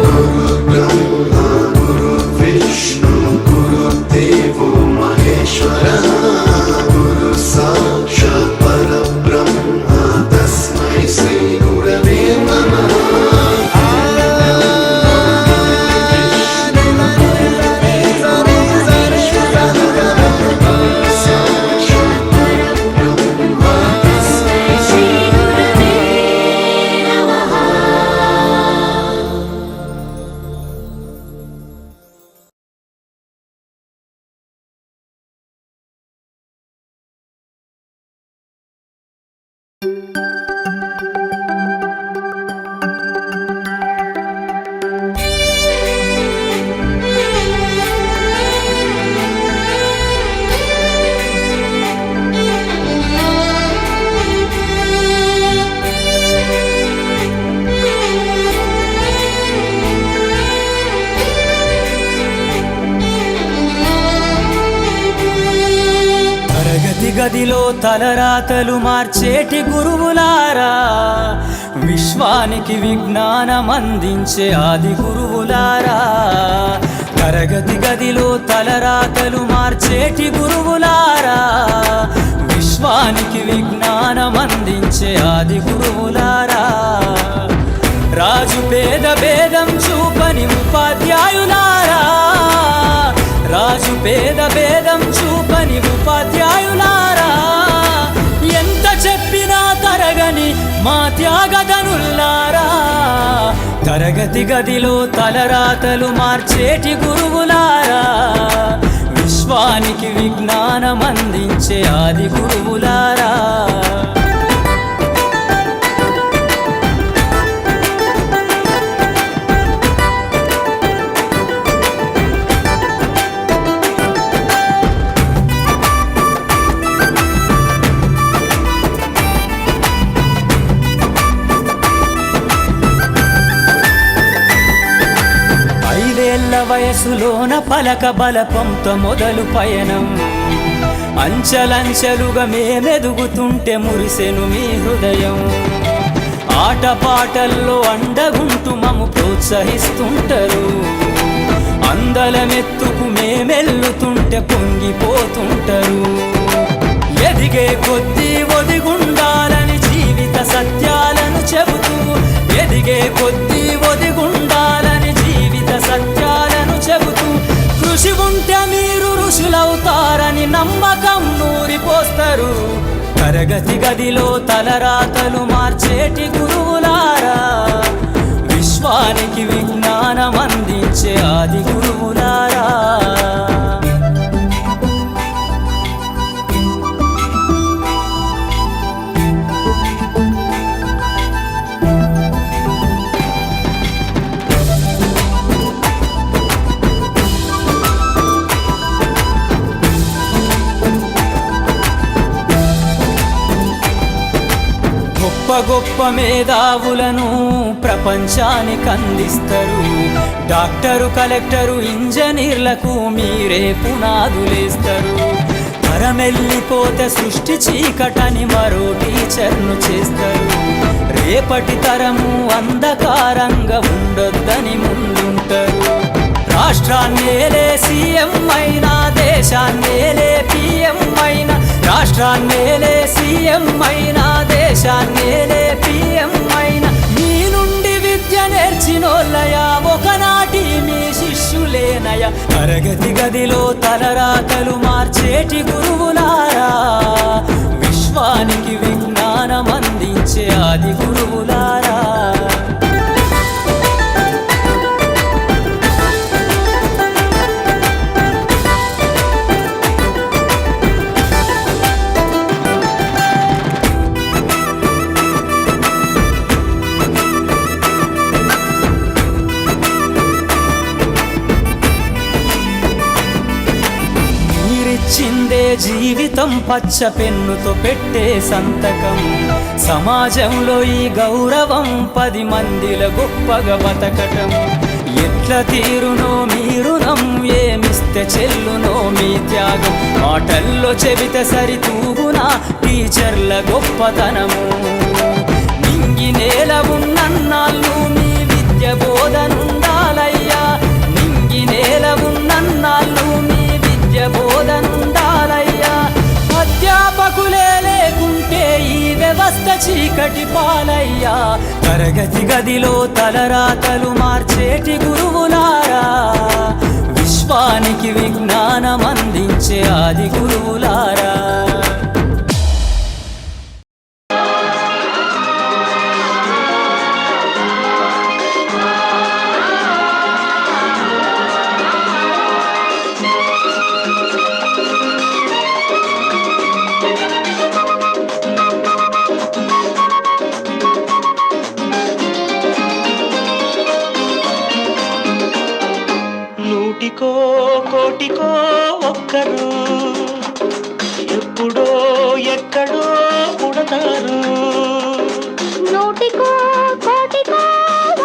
गुरुर्ब्रह्मा गुरुर्विष्णु गुरुर्देवो महेश्वरः गुरु साक्षात् परब्रह्मा तस्मै श्री गुरवे नमः Sare గదిలో తలరాతలు మార్చేటి గురువులారా, విశ్వానికి విజ్ఞానం అందించే ఆది గురువులారా. తరగతి గదిలో తలరాతలు మార్చేటి గురువులారా, విశ్వానికి విజ్ఞానం అందించే ఆది గురువులారా. రాజు పేద భేదం చూపని ఉపాధ్యాయులారా, రాజు పేద భేదం చూపని ఉపాధ్యాయులారా. ఎంత చెప్పినా తరగని మా త్యాగధనుల్లారా, తరగతి గదిలో తలరాతలు మార్చేటి గురువులారా, విశ్వానికి విజ్ఞానం అందించే ఆది గురువులారా. వయసులోన పలక బలపంతో మొదలు పయనం, అంచలంచెలుగా మేమెదుగుతుంటే మురిసెను మీ హృదయం. ఆటపాటల్లో అండగుంటూ మమ్ము ప్రోత్సహిస్తుంటారు, అందలమెత్తుకు మేమెల్లుతుంటే పొంగిపోతుంటారు. ఎదిగే కొద్దీ ఒదిగుండాలని జీవిత సత్యాలను చెబుతూ, ఎదిగే కొద్దీ ఒదిగుండాలని జీవిత సత్యాలను చెబుతూ, కృషి ఉంటే మీరు ఋషులవుతారని నమ్మకం నూరిపోస్తారు. తరగతి గదిలో తలరాతలు మార్చేటి గురువులారా, విశ్వానికి విజ్ఞానం అందించే ఆది గురువులారా. గొప్ప గొప్ప మేధావులను ప్రపంచానికి అందిస్తారు. డాక్టరు, కలెక్టరు, ఇంజనీర్లకు మీరే పునాదులేస్తారు. తరమెల్లిపోతే సృష్టి చీకటని మరో టీచర్ను చేస్తారు. రేపటి తరము అంధకారంగా ఉండొద్దని ముందుంటారు. రాష్ట్రాన్నేలే సీఎం అయినా, దేశాన్నేలే పిఎం అయినా, రాష్ట్రాన్నేలే సీఎం అయినా, దేశాన్నేలే పిఎం అయినా, మీ నుండి విద్య నేర్చినోళ్ళయా, ఒకనాటి మీ శిష్యులేనయ. తరగతి గదిలో తలరాతలు మార్చేటి గురువులారా, విశ్వానికి విజ్ఞానం అందించే ఆది గురువులారా. చిందే జీవితం పచ్చ పెన్నుతో పెట్టే సంతకం, సమాజంలో ఈ గౌరవం 10 మందిల గొప్పగా బతకటం. ఎట్ల తీరునో మీ రుణం, ఏమిస్తే చెల్లునో మీ త్యాగం. మాటల్లో చెబితే సరితూగునా టీచర్ల గొప్పతనము. నింగి నేల ఉన్నన్నాళ్ళు మీ విద్య బోధనుండాలయ్యా, నింగి నేల ఉన్నన్నాళ్ళు మీ విద్య బోధనుండాలయ్యా. అధ్యాపకులే లేకుంటే ఈ వ్యవస్థ చీకటి పాలయ్యా. తరగతి గదిలో తలరాతలు మార్చేటి గురువులారా, విశ్వానికి విజ్ఞానం అందించే ఆది గురువులారా. నూటికో కోటికో ఒక్కరు ఎప్పుడో ఎక్కడో పుడతారు. నూటికో కోటికో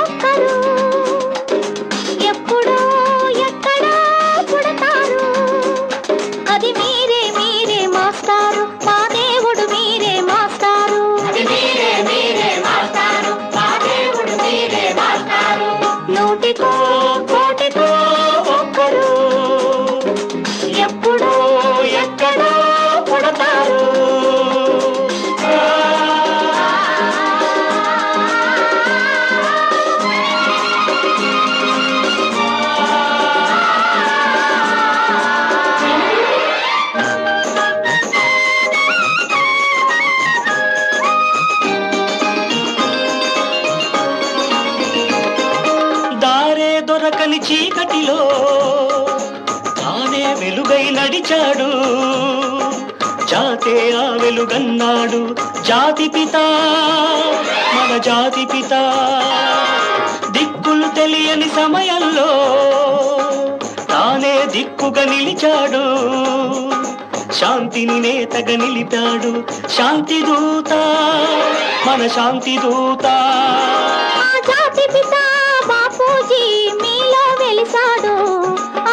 ఒక్కరు ఎప్పుడో ఎక్కడో పుడతారు. అది మీరే మీరే మాస్టారు, మా దేవుడు మీరే మాస్టారు. అది మీరే మీరే మాస్టారు, మా దేవుడు మీరే మాస్టారు. నూటికో కోటికో ఒక్కరు ఎప్పుడో ఎక్కడో పుడతారు. దారే దొరకని చీకటిలో తానే వెలుగై నడిచాడు. జాతే ఆ వెలుగన్నాడు జాతి పిత, మన జాతి పిత. దిక్కులు తెలియని సమయంలో తానే దిక్కుగా నిలిచాడు. శాంతిని నేతగా నిలిపాడు. శాంతి దూత, మన శాంతి దూత. జాతి పిత బాపూజీ మీలో వెలిసాడు.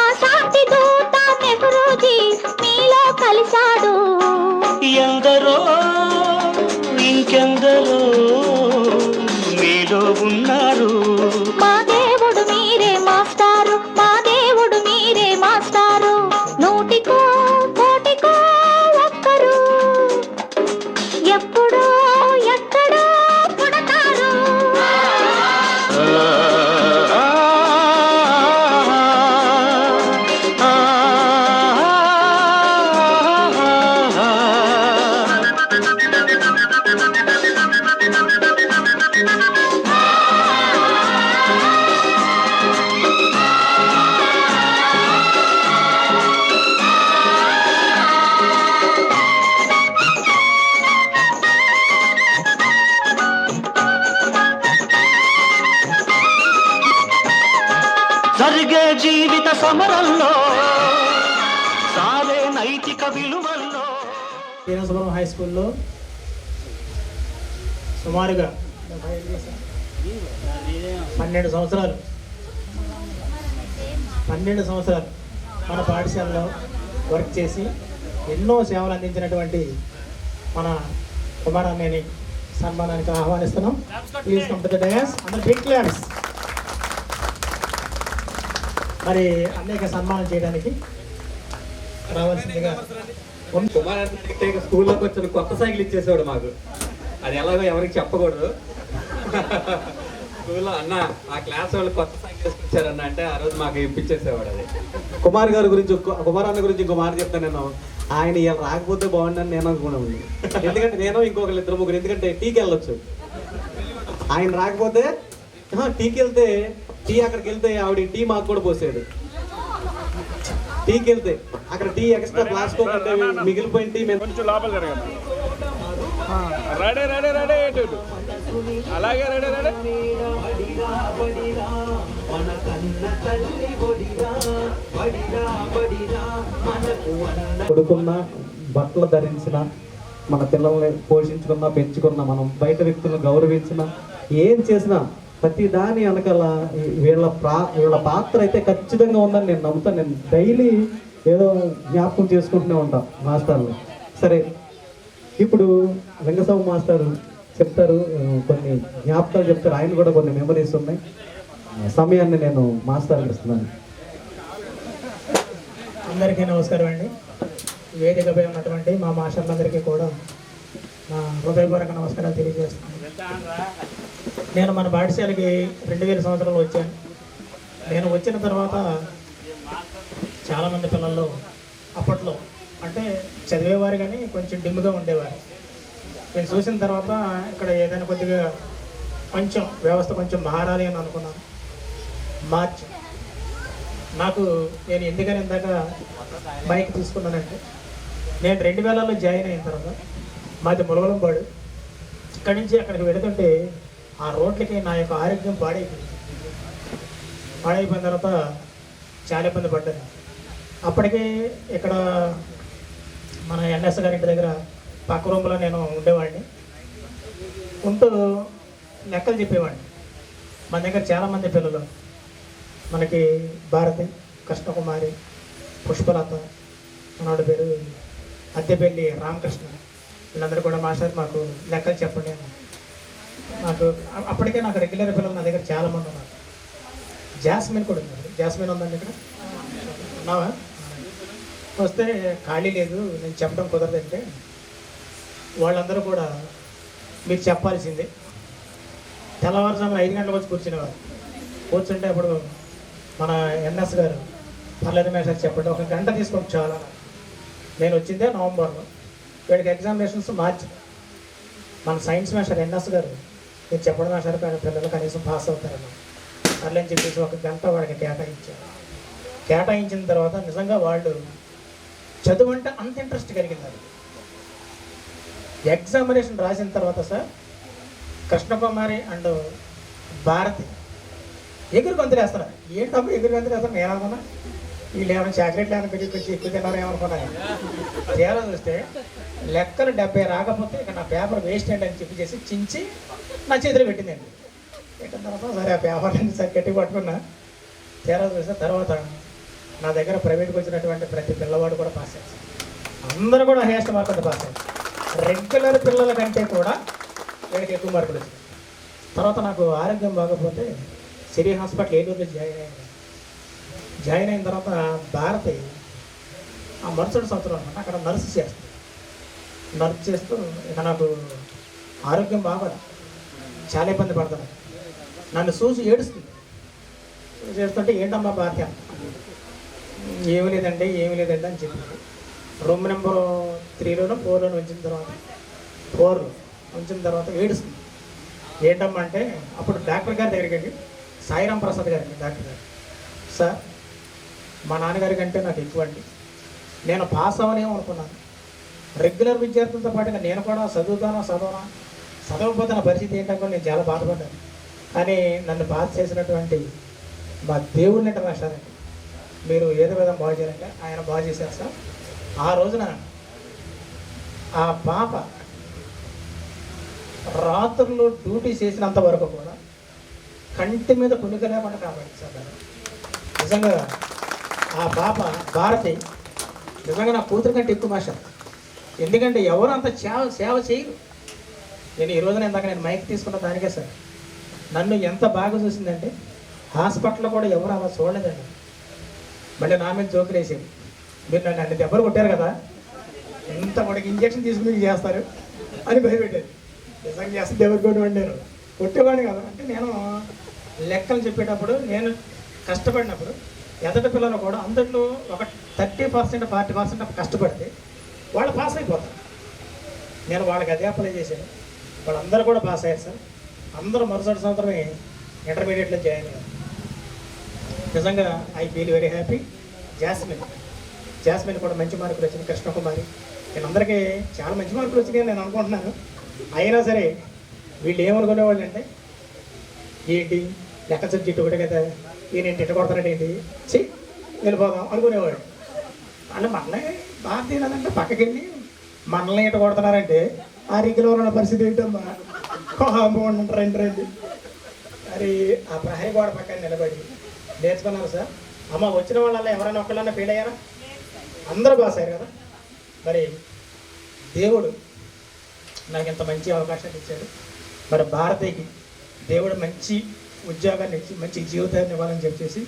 ఆ శాంతి దూత నెహ్రూజీ మీలో కలిశాడు. ఎందరో ఇంకెందరో మీలో ఉన్నారు. మా దేవుడు మీరే మాస్టారు, మా దేవుడు మీరే మాస్టారు. నూటికో కోటికో ఒక్కరు ఎప్పుడో ఎక్కడో పుడతారు. జరిగే జీవిత సమరంలో సాగే నైతిక విలువల్లో. శ్రీనివాసపురం హై స్కూల్లో సుమారుగా 12 సంవత్సరాలు మన పాఠశాలలో వర్క్ చేసి ఎన్నో సేవలు అందించినటువంటి మన కుమారాన్ని సన్మానానికి ఆహ్వానిస్తున్నాం. Please come to the dais. అందరూ బిగ్ క్లాప్స్. మరి అనేక సన్మానం చేయడానికి రావాల్సిందిగా కుమారాన్ని స్కూల్లోకి వచ్చిన కొత్త సైకిల్ ఇచ్చేసేవాడు మాకు. అది ఎలాగో ఎవరికి చెప్పకూడదు. స్కూల్లో అన్న ఆ క్లాస్ వాళ్ళు కొత్త సైకిల్ వేసుకొచ్చారన్న అంటే ఆ రోజు మాకు ఇప్పించేసేవాడు. అది కుమారన్న గురించి ఇంకో మాట చెప్తాను నేను. ఆయన ఇలా రాకపోతే బాగుండని నేను అనుకున్నాను. ఎందుకంటే నేను ఇంకొకరు ఇద్దరు ముగ్గురు, ఎందుకంటే టీకి వెళ్ళొచ్చు. ఆయన రాకపోతే టీకి వెళ్తే టీ అక్కడికి వెళ్తే ఆవిడ టీ మాకు కూడా పోసాడు. టీకి వెళ్తే అక్కడ టీ ఎక్స్ట్రా గ్లాస్ మిగిలిపోయిన టీ కొంచెం లోపల జరగదు. రెడీ రెడీ రెడీ అలాగే రెడీ రెడీ. కొడుకున్న బట్టలు ధరించిన, మన పిల్లల్ని పోషించుకున్నా పెంచుకున్న, మనం బయట వ్యక్తులను గౌరవించిన, ఏం చేసినా ప్రతి దాని వెనకాల వీళ్ళ పాత్ర అయితే ఖచ్చితంగా ఉందని నేను నమ్ముతాను. నేను డైలీ ఏదో జ్ఞాపకం చేసుకుంటూనే ఉంటాం మాస్టర్లు. సరే, ఇప్పుడు వెంకటరావు మాస్టర్ చెప్తారు, కొన్ని జ్ఞాపకాలు చెప్తారు. ఆయన కూడా కొన్ని మెమరీస్ ఉన్నాయి. సమయాన్ని నేను మాస్టర్కి ఇస్తున్నాను. అందరికీ నమస్కారం అండి. వేదికపై ఉన్నటువంటి మా మాస్టర్లందరికీ కూడా నా హృదయపూర్వక నమస్కారాలు తెలియజేస్తున్నాను. నేను మన పాఠశాలకి 2000 సంవత్సరాలు వచ్చాను. నేను వచ్చిన తర్వాత చాలామంది పిల్లలు అప్పట్లో అంటే చదివేవారు కానీ కొంచెం డిమ్గా ఉండేవారు. నేను చూసిన తర్వాత ఇక్కడ ఏదైనా కొద్దిగా కొంచెం వ్యవస్థ కొంచెం మారాలి అని అనుకున్నాను. మార్చి నాకు నేను ఎందుకని ఇందాక బైక్ తీసుకున్నానంటే, నేను 2000లో జాయిన్ అయిన తర్వాత మాది ములవలంపాడు. ఇక్కడి నుంచి అక్కడికి వెళుతుంటే ఆ రోడ్లకి నా యొక్క ఆరోగ్యం పాడైపోయింది. తర్వాత చాలా ఇబ్బంది పడ్డాను. అప్పటికే ఇక్కడ మన ఎన్ఎస్ గారి ఇంటి దగ్గర పక్క రూమ్లో నేను ఉండేవాడిని. ఉంటూ లెక్కలు చెప్పేవాడిని. మన దగ్గర చాలామంది పిల్లలు, మనకి భారతి, కృష్ణకుమారి, పుష్పలత, మనోడి పేరు అద్దెపల్లి రామకృష్ణ, వీళ్ళందరూ కూడా మాస్టర్ మాకు లెక్కలు చెప్పండి అని. నాకు అప్పటికే నాకు రెగ్యులర్ పిల్లలు నా దగ్గర చాలామంది ఉన్నారు. జాస్మిన్ కూడా ఉన్నారు. జాస్మిన్ ఉందండి ఇక్కడ ఉన్నావా? వస్తే ఖాళీ లేదు, నేను చెప్పడం కుదరదంటే వాళ్ళందరూ కూడా మీరు చెప్పాల్సిందే. తెల్లవారుజామున 5 గంటలకు వచ్చి కూర్చునేవారు. కూర్చుంటే అప్పుడు మన ఎన్ఎస్ గారు పర్లేదు మేషాలు చెప్పండి, 1 గంట తీసుకోండి చాలా. నేను వచ్చిందే నవంబర్లో, వీడికి ఎగ్జామినేషన్స్ మార్చి. మన సైన్స్ మేషర్ ఎన్ఎస్ గారు మీరు చెప్పడం మేషారు కానీ పిల్లలు కనీసం పాస్ అవుతారన్న అట్లని చెప్పేసి 1 గంట వాడికి కేటాయించారు. కేటాయించిన తర్వాత నిజంగా వాళ్ళు చదువు అంటే అంత ఇంట్రెస్ట్ కలిగింది. ఎగ్జామినేషన్ రాసిన తర్వాత సార్ కృష్ణకుమారి అండ్ భారతి ఎగురు గొంతులేస్తారు. ఏంటమ్మా ఎగురు గొంతులేస్తారు? నేను అనుకున్నా వీళ్ళు ఏమైనా చాక్లెట్లు ఏమైనా పెట్టి కొంచెం ఎక్కువ తిన్నారు ఏమనుకున్నాను. తీరా చూస్తే లెక్కలు 70 రాకపోతే ఇక నా పేపర్ వేస్ట్ అండి అని చెప్పేసి చించి నా చేతిలో పెట్టిందండి. పెట్టిన తర్వాత సరే ఆ పేపర్ అన్ని సరి గట్టి పట్టుకున్నా. తీరా చూస్తే తర్వాత నా దగ్గర ప్రైవేట్కి వచ్చినటువంటి ప్రతి పిల్లవాడు కూడా పాస్ అయ్యారు. అందరూ కూడా హైయెస్ట్ మార్కులు పాస్ అయ్యారు. రెగ్యులర్ పిల్లల కంటే కూడా వీడికి ఎక్కువ మార్కులు వచ్చాయి. తర్వాత నాకు ఆరోగ్యం బాగపోతే సిరి హాస్పిటల్ ఏలూరులో జాయిన్ అయిన తర్వాత భారతి ఆ మరుసటి సంవత్సరం అనమాట అక్కడ నర్సు చేస్తూ ఇక నాకు ఆరోగ్యం బాగోదు, చాలా ఇబ్బంది పడతాను. నన్ను చూసి ఏడుస్తుంది. చేస్తుంటే ఏంటమ్మా భారతి అన్న, ఏమీ లేదండి అని చెప్పింది. రూమ్ నెంబర్ 3లోనో 4లోనో ఉంచిన తర్వాత ఏడుస్తుంది. ఏంటమ్మా అంటే అప్పుడు డాక్టర్ గారి దగ్గరికి వెళ్ళి సాయిరాం ప్రసాద్ గారికి, డాక్టర్ గారు, సార్ మా నాన్నగారి కంటే నాకు ఎక్కువ అండి, నేను పాస్ అవ్వనేమో అనుకున్నాను. రెగ్యులర్ విద్యార్థులతో పాటుగా నేను కూడా చదవకపోతే నా పరిస్థితి ఏంటంటే నేను చాలా బాధపడ్డాను. కానీ నన్ను పాస్ చేసినటువంటి మా దేవుడిని అంటే రాశారండి, మీరు ఏదో విధంగా బాగు చేయాలంటే ఆయన బాగు చేశారు సార్. ఆ రోజున ఆ పాప రాత్రులు డ్యూటీ చేసినంత వరకు కూడా కంటి మీద కునుక లేకుండా కాబట్టి సార్ నిజంగా ఆ పాప భారతి నిజంగా నా కూతురు కంటే ఎక్కువ భాష. ఎందుకంటే ఎవరు అంత సేవ చేయరు. నేను ఈ రోజున ఇందాక నేను మైక్ తీసుకున్న దానికే సార్ నన్ను ఎంత బాగా చూసిందంటే హాస్పిటల్లో కూడా ఎవరు అలా చూడలేదండి. మళ్ళీ నా మీద జోకులు వేసేది, మీరు నన్ను అన్ని దెబ్బలు కొట్టారు కదా, ఎంత వాడికి ఇంజక్షన్ తీసుకుని చేస్తారు అని భయపెట్టేది. నిజంగా చేస్తే దెబ్బలు కొట్టేవాడిని, నేను కొట్టేవాడిని కదా. అంటే నేను లెక్కలు చెప్పేటప్పుడు నేను కష్టపడినప్పుడు ఎదటి పిల్లలు కూడా అందరిలో ఒక 30% 40% కష్టపడితే వాళ్ళు పాస్ అయిపోతారు. నేను వాళ్ళకి అదే అప్లై చేశాను, వాళ్ళందరూ కూడా పాస్ అయ్యారు సార్. అందరూ మరుసటి సంవత్సరమే ఇంటర్మీడియట్లో జాయిన్ అయ్యారు. నిజంగా I feel very happy. Jasmine కూడా మంచి మార్కులు వచ్చినాయి. కృష్ణకుమారి వీళ్ళందరికీ చాలా మంచి మార్కులు వచ్చినాయి నేను అనుకుంటున్నాను. అయినా సరే వీళ్ళు ఏమనుకునేవాళ్ళు అంటే ఏంటి లెక్క సబ్జెక్ట్ ఒకటే కదా, ఈయన ఇంటి కొడతారంటే ఏంటి వెళ్ళిపోదాం అనుకునేవాడు. అంటే మనల్ని బాగా తినాలంటే పక్కకి వెళ్ళి మనల్ని ఇట కొడుతున్నారంటే ఆ రీతిలో ఉన్న పరిస్థితి ఏంటమ్మా, రండి మరి ఆ ప్రహరీ గోడ పక్కన నిలబడి నేర్చుకున్నారు సార్. అమ్మ వచ్చిన వాళ్ళ ఎవరైనా ఒకళ్ళన్నా ఫెయిల్ అయ్యారా? అందరూ పాస్ అయ్యారు కదా. మరి దేవుడు నాకు ఇంత మంచి అవకాశాన్ని ఇచ్చాడు. మరి భారతీయకి దేవుడు మంచి ఉద్యోగాన్ని ఇచ్చి మంచి జీవితాన్ని ఇవ్వాలని చెప్పేసి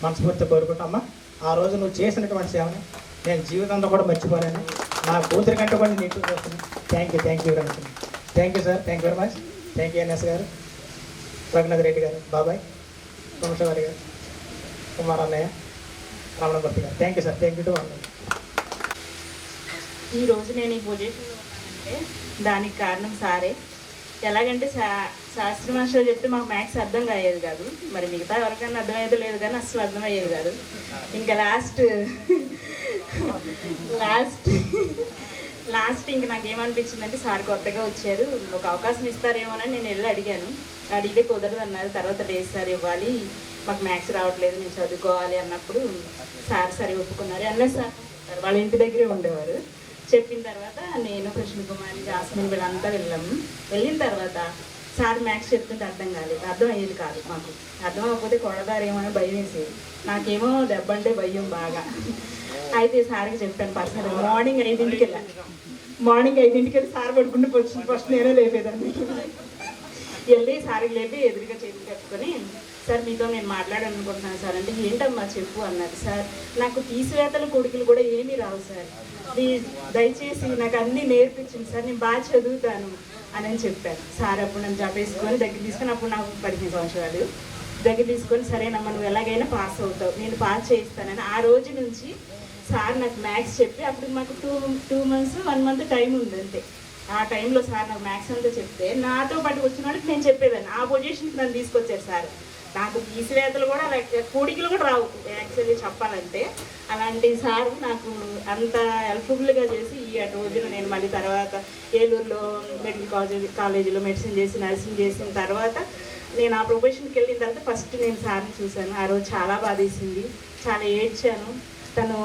మనస్ఫూర్తిగా కోరుకుంటామా. ఆ రోజు నువ్వు చేసినటువంటి సేవని నేను జీవితంలో కూడా మర్చిపోలేను. నా కూతురి కంటే కూడా నీకు చేస్తున్నాను. Thank you very much. Thank you sir, thank you very much. Thank you NS garu, Raghunath Reddy గారు, బాబాయ్ వంశవారి గారు, కుమార్ అన్నయ్య, రమణమూర్తి గారు. Thank you sir, thank you to అందరూ. ఈరోజు నేను ఈ పొజిషన్లో ఉన్నానంటే దానికి కారణం సారే. ఎలాగంటే శాస్త్రి మాస్టర్ చెప్తే మాకు మ్యాథ్స్ అర్థం కాయేది కాదు, మరి మిగతా ఎవరికైనా అర్థమయ్యేది లేదు కానీ అసలు అర్థమయ్యేది కాదు. ఇంకా లాస్ట్ ఇంక నాకేమనిపించిందంటే సార్ కొత్తగా వచ్చారు, ఒక అవకాశం ఇస్తారేమోనని నేను వెళ్ళి అడిగాను. అడిగితే కుదరదు అన్నారు. తర్వాత లేదు సార్ ఇవ్వాలి, మాకు మ్యాథ్స్ రావట్లేదు, నేను చదువుకోవాలి అన్నప్పుడు సార్ సరే ఒప్పుకున్నారు. ఎన్ఎస్ సార్ వాళ్ళ ఇంటి దగ్గరే ఉండేవారు. చెప్పిన తర్వాత నేను కృష్ణ కుమారి జాస్మిన్ వీళ్ళంతా వెళ్ళిన తర్వాత సార్ మ్యాథ్స్ చెప్తుంటే అర్థం కాలేదు, అర్థం అయ్యేది కాదు. మాకు అర్థం అవ్వకపోతే కొడదారేమో అని భయం వేసేది. నాకేమో దెబ్బ అంటే భయం బాగా. అయితే సార్కి చెప్పాను పర్సనల్. మార్నింగ్ 5ంటికి వెళ్ళాను. మార్నింగ్ 5ంటికి వెళ్ళి సార్ పడుకుంటే ఫస్ట్ నేనే లేపేదాన్ని. వెళ్ళి సార్కి లేపి ఎదురుగా చేతులు కట్టుకొని, సార్ మీతో నేను మాట్లాడాలనుకుంటున్నాను సార్ అంటే, ఏంటమ్మా చెప్పు అన్నారు. సార్ నాకు తీసివేతల కొడుకులు కూడా ఏమీ రావు సార్, ప్లీజ్ దయచేసి నాకు అన్నీ నేర్పించింది సార్, నేను బాగా చదువుతాను అని చెప్పాను. సార్ అప్పుడు నన్ను జపేసుకొని దగ్గర తీసుకొని, అప్పుడు నాకు 15 సంవత్సరాలు, దగ్గర తీసుకొని సరేనమ్మా నువ్వు ఎలాగైనా పాస్ అవుతావు, నేను పాస్ చేయిస్తానని ఆ రోజు నుంచి సార్ నాకు మ్యాథ్స్ చెప్పి, అప్పుడు మాకు 2 months 1 month టైం ఉంది అంతే. ఆ టైంలో సార్ నాకు మ్యాథ్స్ అంతా చెప్తే నాతో పాటు వచ్చిన వాళ్ళకి నేను చెప్పేదాన్ని. ఆ పొజిషన్కి నన్ను తీసుకొచ్చారు సార్. నాకు తీసివేతలు కూడా కూడికలు కూడా రావు యాక్చువల్లీ చెప్పాలంటే. అలాంటి సార్ నాకు అంత హెల్ప్ఫుల్గా చేసి ఈ రోజున నేను మళ్ళీ తర్వాత ఏలూరులో మెడికల్ కాలేజీలో మెడిసిన్ చేసి నర్సింగ్ చేసిన తర్వాత నేను ఆ ప్రొఫెషన్కి వెళ్ళిన తర్వాత ఫస్ట్ నేను సార్ని చూశాను. ఆ రోజు చాలా బాధేసింది, చాలా ఏడ్చాను. తను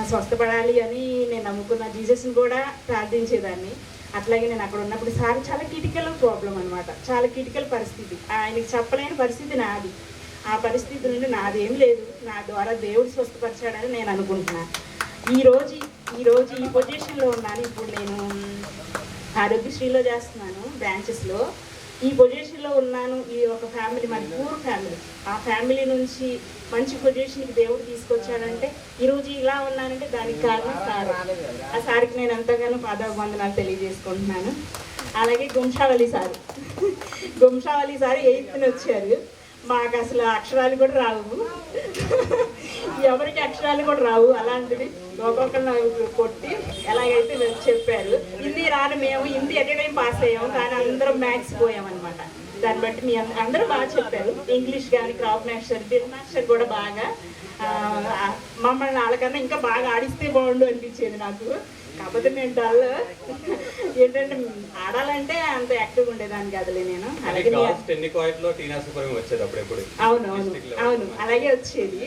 స్వస్థపడాలి అని నేను నమ్ముకున్న జీసస్ని కూడా ప్రార్థించేదాన్ని. అట్లాగే నేను అక్కడ ఉన్నప్పుడు సార్ చాలా క్రిటికల్ ప్రాబ్లం అనమాట, చాలా క్రిటికల్ పరిస్థితి, ఆయనకి చెప్పలేని పరిస్థితి నాది. ఆ పరిస్థితి నుండి నాదేం లేదు, నా ద్వారా దేవుడు స్వస్థపరిచాడని నేను అనుకుంటున్నాను. ఈరోజు ఈ పొజిషన్లో ఉన్నాను. ఇప్పుడు నేను ఆరోగ్యశ్రీలో చేస్తున్నాను బ్రాంచెస్లో. ఈ పొజిషన్లో ఉన్నాను. ఈ ఒక ఫ్యామిలీ, మరి పూర్ ఫ్యామిలీ, ఆ ఫ్యామిలీ నుంచి మంచి పొజిషన్కి దేవుడు తీసుకొచ్చాడంటే ఈరోజు ఇలా ఉన్నానంటే దానికి కారణం సార్. ఆ సార్కి నేను ఎంతగానో పాదాభివందనాలు తెలియజేసుకుంటున్నాను. అలాగే గుంషావళి సార్ 8th వచ్చారు. మాకు అసలు అక్షరాలు కూడా రావు, ఎవరికి అక్షరాలు కూడా రావు. అలాంటిది ఒక్కొక్కరిని కొట్టి ఎలాగైతే చెప్పారు. హిందీ రాని మేము హిందీ ఎట్ టైం పాస్ అయ్యాము, కానీ అందరం మ్యాథ్స్ పోయామన్నమాట. దాన్ని బట్టి మీ అందరూ బాగా చెప్పారు. ఇంగ్లీష్ కానీ క్రాప్ మాస్టర్, బిల్ మాస్టర్ కూడా బాగా మమ్మల్ని వాళ్ళకన్నా ఇంకా బాగా ఆడిస్తే బాగుండు అనిపించేది నాకు. కాకపోతే నేను డల్ ఏంటంటే ఆడాలంటే అంత యాక్టివ్గా ఉండేదాన్ని కాదులే నేను. అలాగే అవును అలాగే వచ్చేది.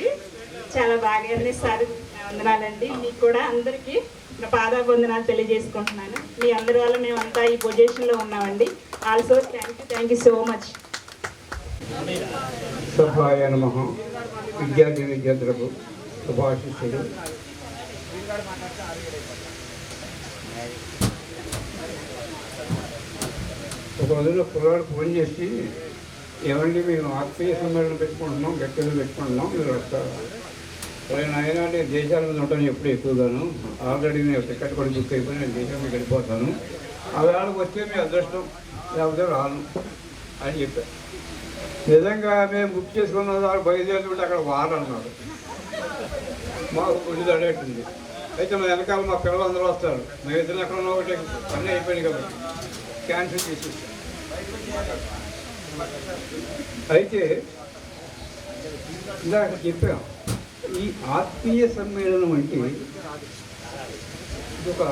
చాలా బాగా సార్ వందనాలండి. మీకు కూడా అందరికీ నా పాదాభివందనాలు తెలియజేసుకుంటున్నాను. మీ అందరి వల్ల మేమంతా ఈ పొజిషన్లో ఉన్నామండి. Also thank you so much. సభాయ నమః. విద్యార్థులకు శుభాశిస్సులు. ఒక రోజులో కుర్రాడు ఫోన్ చేసి, ఏమండి మేము ఆత్మీయ సమ్మేళనం పెట్టుకుంటున్నాం, గట్టిగా పెట్టుకుంటున్నాం, మీరు వస్తారా? నేను ఆయన నేను దేశాల మీద ఉంటాను ఎప్పుడు ఎక్కువగాను, ఆల్రెడీ నేను టికెట్ కూడా బుక్ అయిపోయి నేను దేశానికి వెళ్ళిపోతాను, అవేళకి వస్తే మీ అదృష్టం, లేకపోతే రాను అని చెప్పారు. నిజంగా మేము బుక్ చేసుకున్న వాళ్ళు బయలుదేరుతుంటే అక్కడ వారన్నాడు. మాకు కొంచెం అడగట్టుంది. అయితే మా వెనకాల మా పిల్లలు అందరూ వస్తారు, మేము ఇద్దరు ఎక్కడ ఉన్నా ఒకటి అన్నీ అయిపోయింది కాబట్టి క్యాన్సిల్ చేసేస్తాం. అయితే ఇందాక చెప్పాం, ఈ ఆత్మీయ సమ్మేళనం అంటే ఒక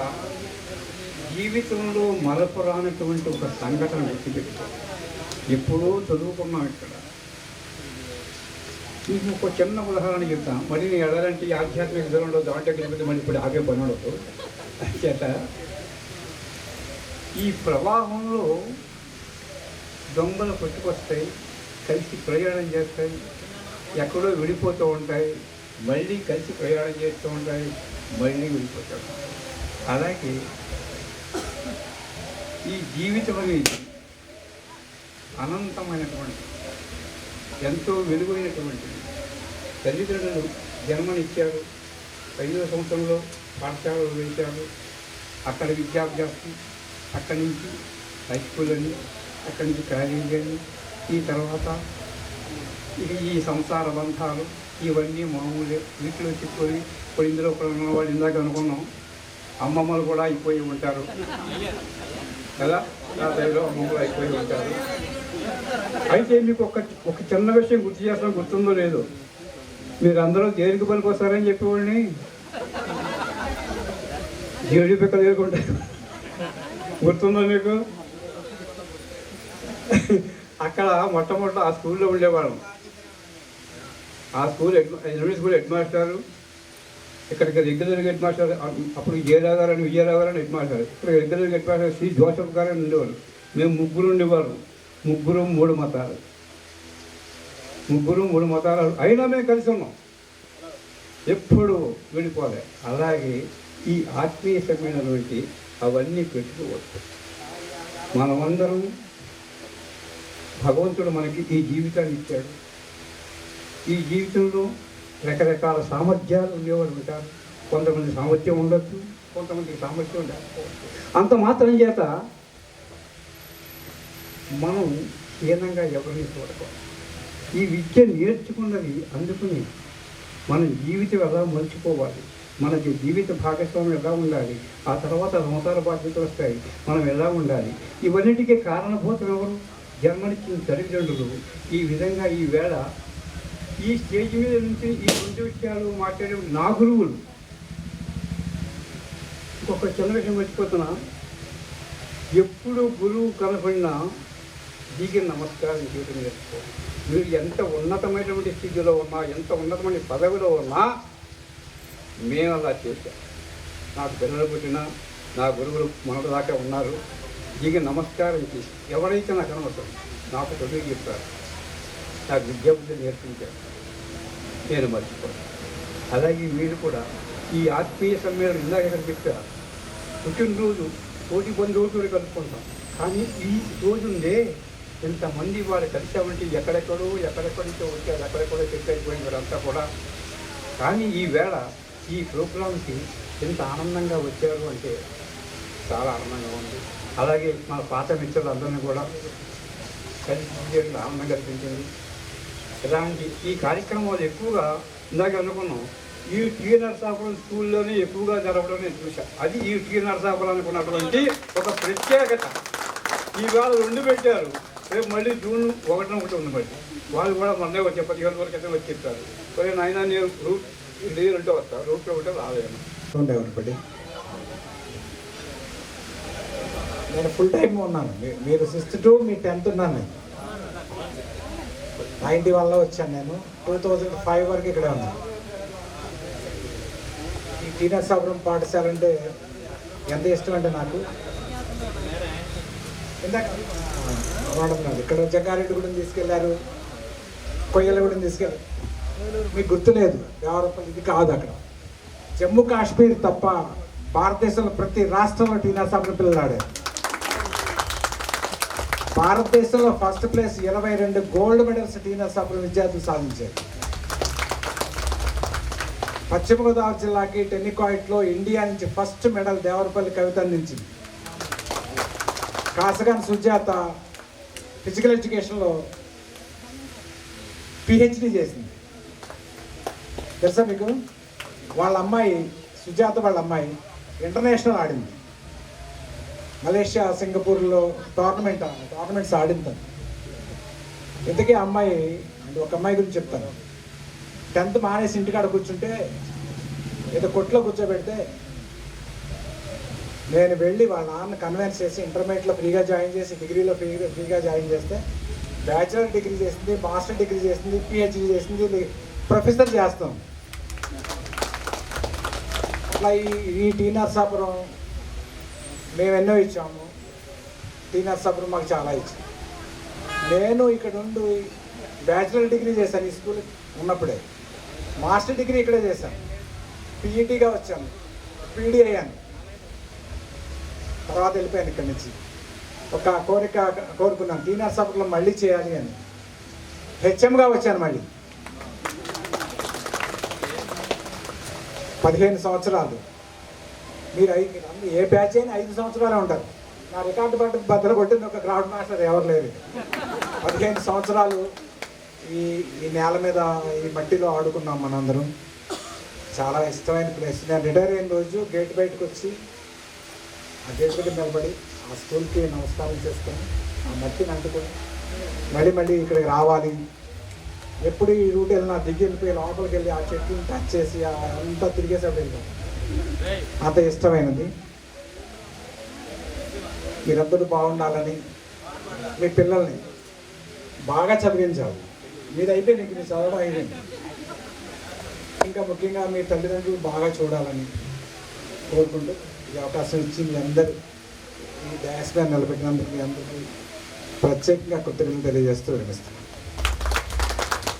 జీవితంలో మరపురానటువంటి ఒక సంఘటన గుర్తుపెట్టుకో. ఎప్పుడూ చదువుకున్నాం ఇక్కడ. మీకు ఒక చిన్న ఉదాహరణ చెప్తాం. మరి నేను ఎలాంటి ఆధ్యాత్మిక ధరంలో దాంట్లోకి వెళ్ళిపోతే మరి ఇప్పుడు ఆగే పని ఉండదు. చేత ఈ ప్రవాహంలో దొంగలు కొట్టుకొస్తాయి, కలిసి ప్రయాణం చేస్తాయి, ఎక్కడో విడిపోతూ ఉంటాయి, మళ్ళీ కలిసి ప్రయాణం చేస్తూ ఉంటాయి, మళ్ళీ విడిపోతూ ఉంటాయి. అలాగే ఈ జీవితం అనేది అనంతమైనటువంటి, ఎంతో వెలుగైనటువంటిది. తల్లిదండ్రులు జన్మనిచ్చారు, 5వ సంవత్సరంలో పాఠశాలలో వేశారు, అక్కడ విద్యాభ్యాసం, అక్కడి నుంచి హై స్కూల్ అని, అక్కడి నుంచి కాలేజీ అని, ఈ తర్వాత ఈ సంసార బంధాలు ఇవన్నీ మామూలే. వీటిలో చెప్పుకొని ఇప్పుడు ఇందులో ఉన్నవాళ్ళు ఇందాక అనుకున్నాం, అమ్మమ్మలు కూడా అయిపోయి ఉంటారు కదా, నా దగ్గర అమ్మమ్మలు అయిపోయి ఉంటారు. అయితే మీకు ఒక చిన్న విషయం గుర్తు చేస్తాం, గుర్తుందో లేదో. మీరు అందరూ దేనికి పనికి వస్తారని చెప్పేవాడిని జీడి పిక్క దేరుకుంటారు, గుర్తుందో మీకు? అక్కడ మొట్టమొదట ఆ స్కూల్లో ఉండేవాళ్ళం. ఆ స్కూల్ ఎలిమెంటరీ స్కూల్ హెడ్ మాస్టారు, ఇక్కడికి రెగ్యులర్ హెడ్ మాస్టర్ అప్పుడు విజయరావు గారు అని హెడ్ మాస్టర్, ఇక్కడ regular head master Shri Joseph garu అని ఉండేవారు. మేము ముగ్గురు ఉండేవారు, ముగ్గురు మూడు మతాలు అయినా మేము కలిసి ఉన్నాం, ఎప్పుడు విడిపోలే. అలాగే ఈ ఆత్మీయ సమ్మేళనంలోకి అవన్నీ పెట్టుకోవచ్చు. మనమందరం భగవంతుడు మనకి ఈ జీవితాన్ని ఇచ్చాడు. ఈ జీవితంలో రకరకాల సామర్థ్యాలు ఉండేవాడు ఉంటారు. కొంతమంది సామర్థ్యం ఉండొచ్చు, కొంతమందికి సామర్థ్యం ఉండకపోవచ్చు. అంత మాత్రం చేత మనం హీనంగా ఎవరిని చూడకూడదు. ఈ విద్య నేర్చుకున్నది అందుకుని మన జీవితం ఎలా మర్చిపోవాలి, మనకి జీవిత భాగస్వామ్యం ఎలా ఉండాలి, ఆ తర్వాత సంసార బాధ్యతలు వస్తాయి, మనం ఎలా ఉండాలి, ఇవన్నిటికీ కారణభూతం ఎవరు? జన్మనిచ్చిన తల్లిదండ్రులు. ఈ విధంగా ఈ వేళ ఈ స్టేజ్ మీద నుంచి ఈ 2 విషయాలు మాట్లాడే నా గురువులు. ఇంకొక చిన్న విషయం మర్చిపోతున్నా, ఎప్పుడు గురువు కనపడినా దిగి నమస్కారం చేయడం నేర్చుకో. మీరు ఎంత ఉన్నతమైనటువంటి స్థితిలో ఉన్నా, ఎంత ఉన్నతమైన పదవిలో ఉన్నా, మేము అలా చేశాం. నాకు పిల్లలు పుట్టినా నా గురువులు మొన్నటి దాకా ఉన్నారు. దిగి నమస్కారం చేసి ఎవరైతే నాకు అనవసరం నాకు చదువు చెప్పారు, నాకు విద్యాబుద్ధి నేర్పించారు, నేను మర్చిపోయాను. అలాగే వీళ్ళు కూడా ఈ ఆత్మీయ సమ్మేళనం ఇందాక ఇక్కడ చెప్పారు, పుట్టినరోజు తోటి బంధువులతో కలుపుకుంటాం. కానీ ఈ రోజుందే ఇంతమంది వాళ్ళు కలిసామంటే ఎక్కడెక్కడో నుంచో వచ్చారు, ఎక్కడెక్కడో సెట్ అయిపోయింది వీళ్ళంతా కూడా. కానీ ఈ వేళ ఈ ప్రోగ్రాంకి ఎంత ఆనందంగా వచ్చారు అంటే చాలా ఆనందంగా ఉంది. అలాగే మన పాత మిత్రులందరినీ కూడా కలిసి ఆనందం కల్పించింది. ఇలాంటి ఈ కార్యక్రమాలు ఎక్కువగా ఇందాక అనుకున్నాం, ఈ టీ నరసాపురం స్కూల్లోనే ఎక్కువగా జరగడం నేను చూశాను. అది ఈ టీ నరసాపురం అనుకున్నటువంటి ఒక ప్రత్యేకత. ఈవేళ 2 పెట్టారు, రేపు మళ్ళీ జూన్ 1 ఒకటి ఉంది. మళ్ళీ వాళ్ళు కూడా మొన్నే వచ్చే 15 వరకు అయితే వచ్చి చెప్తారు. సరే నాయన నేను రూట్ లేదంటే వస్తాను, రూట్లో ఉంటే రాలేను. నేను ఫుల్ టైం ఉన్నాను. మీరు 6th to మీ 10th ఉన్నాను. నేను 91లో వచ్చాను. నేను 2005 వరకు ఇక్కడే ఉన్నాను. ఈ టీ నరసాపురం పాఠశాల అంటే ఎంత ఇష్టం అంటే నాకు. ఇందాక వాడుతున్నారు, ఇక్కడ జగ్గారెడ్డి కూడా తీసుకెళ్లారు, కొయ్యల కూడా తీసుకెళ్ళారు. మీకు గుర్తులేదు, ఇది కాదు. అక్కడ జమ్మూ కాశ్మీర్ తప్ప భారతదేశంలో ప్రతి రాష్ట్రంలో టీ నరసాపురం పిల్లలు ఆడారు. భారతదేశంలో first place 22 gold medals T Narasapuram విద్యార్థులు సాధించారు. పశ్చిమ గోదావరి జిల్లాకి టెన్నికాయిట్లో ఇండియా నుంచి ఫస్ట్ మెడల్ దేవరపల్లి కవిత అందించింది. కాసగాన్ సుజాత ఫిజికల్ ఎడ్యుకేషన్లో PhD చేసింది. తెలుసా మీకు? వాళ్ళ అమ్మాయి సుజాత వాళ్ళ అమ్మాయి ఇంటర్నేషనల్ ఆడింది. మలేషియా, సింగపూర్లో టోర్నమెంట్స్ ఆడింది. ఇంతకీ అమ్మాయి అంటే ఒక అమ్మాయి గురించి చెప్తాను. 10th మానేసి ఇంటికాడ కూర్చుంటే ఏదో కొట్లో కూర్చోబెడితే నేను వెళ్ళి వాళ్ళ నాన్న కన్విన్స్ చేసి ఇంటర్మీడియట్లో ఫ్రీగా జాయిన్ చేసి, డిగ్రీలో ఫ్రీగా జాయిన్ చేస్తే బ్యాచిలర్ డిగ్రీ చేసింది, మాస్టర్ డిగ్రీ చేసింది, PhD చేసింది, ప్రొఫెసర్ చేస్తాం. అట్లా ఈ టీ నరసాపురం మేము ఎన్నో ఇచ్చాము. టీ నరసాపురం మాకు చాలా ఇచ్చాము. నేను ఇక్కడ ఉండి బ్యాచిలర్ డిగ్రీ చేశాను ఈ స్కూల్ ఉన్నప్పుడే. మాస్టర్ డిగ్రీ ఇక్కడే చేశాను. PETగా వచ్చాను, PD అయ్యాను. తర్వాత వెళ్ళిపోయాను ఇక్కడి నుంచి. ఒక కోరుకున్నాను, టీ నరసాపురంలో మళ్ళీ చేయాలి అని. HMగా వచ్చాను మళ్ళీ. 15 సంవత్సరాలు. మీరు ఏ బ్యాచ్ అయినా 5 సంవత్సరాలే ఉంటారు. నా రికార్డు బద్దలు కొట్టింది ఒక గ్రౌండ్ మాస్టర్ ఎవరు లేరు. 15 సంవత్సరాలు ఈ నేల మీద ఈ మట్టిలో ఆడుకున్నాం మనందరం. చాలా ఇష్టమైన ప్లేస్. నేను రిటైర్ అయిన రోజు గేట్ బయటకు వచ్చి ఆ గేట్ దగ్గర నిలబడి ఆ స్కూల్కి నమస్కారం చేసుకొని ఆ మట్టిని అంటుకొని మళ్ళీ ఇక్కడికి రావాలి. ఎప్పుడు ఈ రూట్ వెళ్ళినా దిగి వెళ్ళిపోయి లోపలికి వెళ్ళి ఆ చెట్టుని టచ్ చేసి అంతా తిరిగేసేపు వెళ్తాం. అంత ఇష్టమైనది. మీరందరూ బాగుండాలని, మీ పిల్లల్ని బాగా చదివించాలి. మీది అయిపోయింది, ఇంక మీ చదవడం అయిపోయింది. ఇంకా ముఖ్యంగా మీ తల్లిదండ్రులు బాగా చూడాలని కోరుకుంటూ ఈ అవకాశం ఇచ్చి మీ అందరూ ఈ డాష్ మీద నిలబెట్టినందుకు మీ అందరికీ ప్రత్యేకంగా కృతజ్ఞతలు తెలియజేస్తూ వినిపిస్తాను.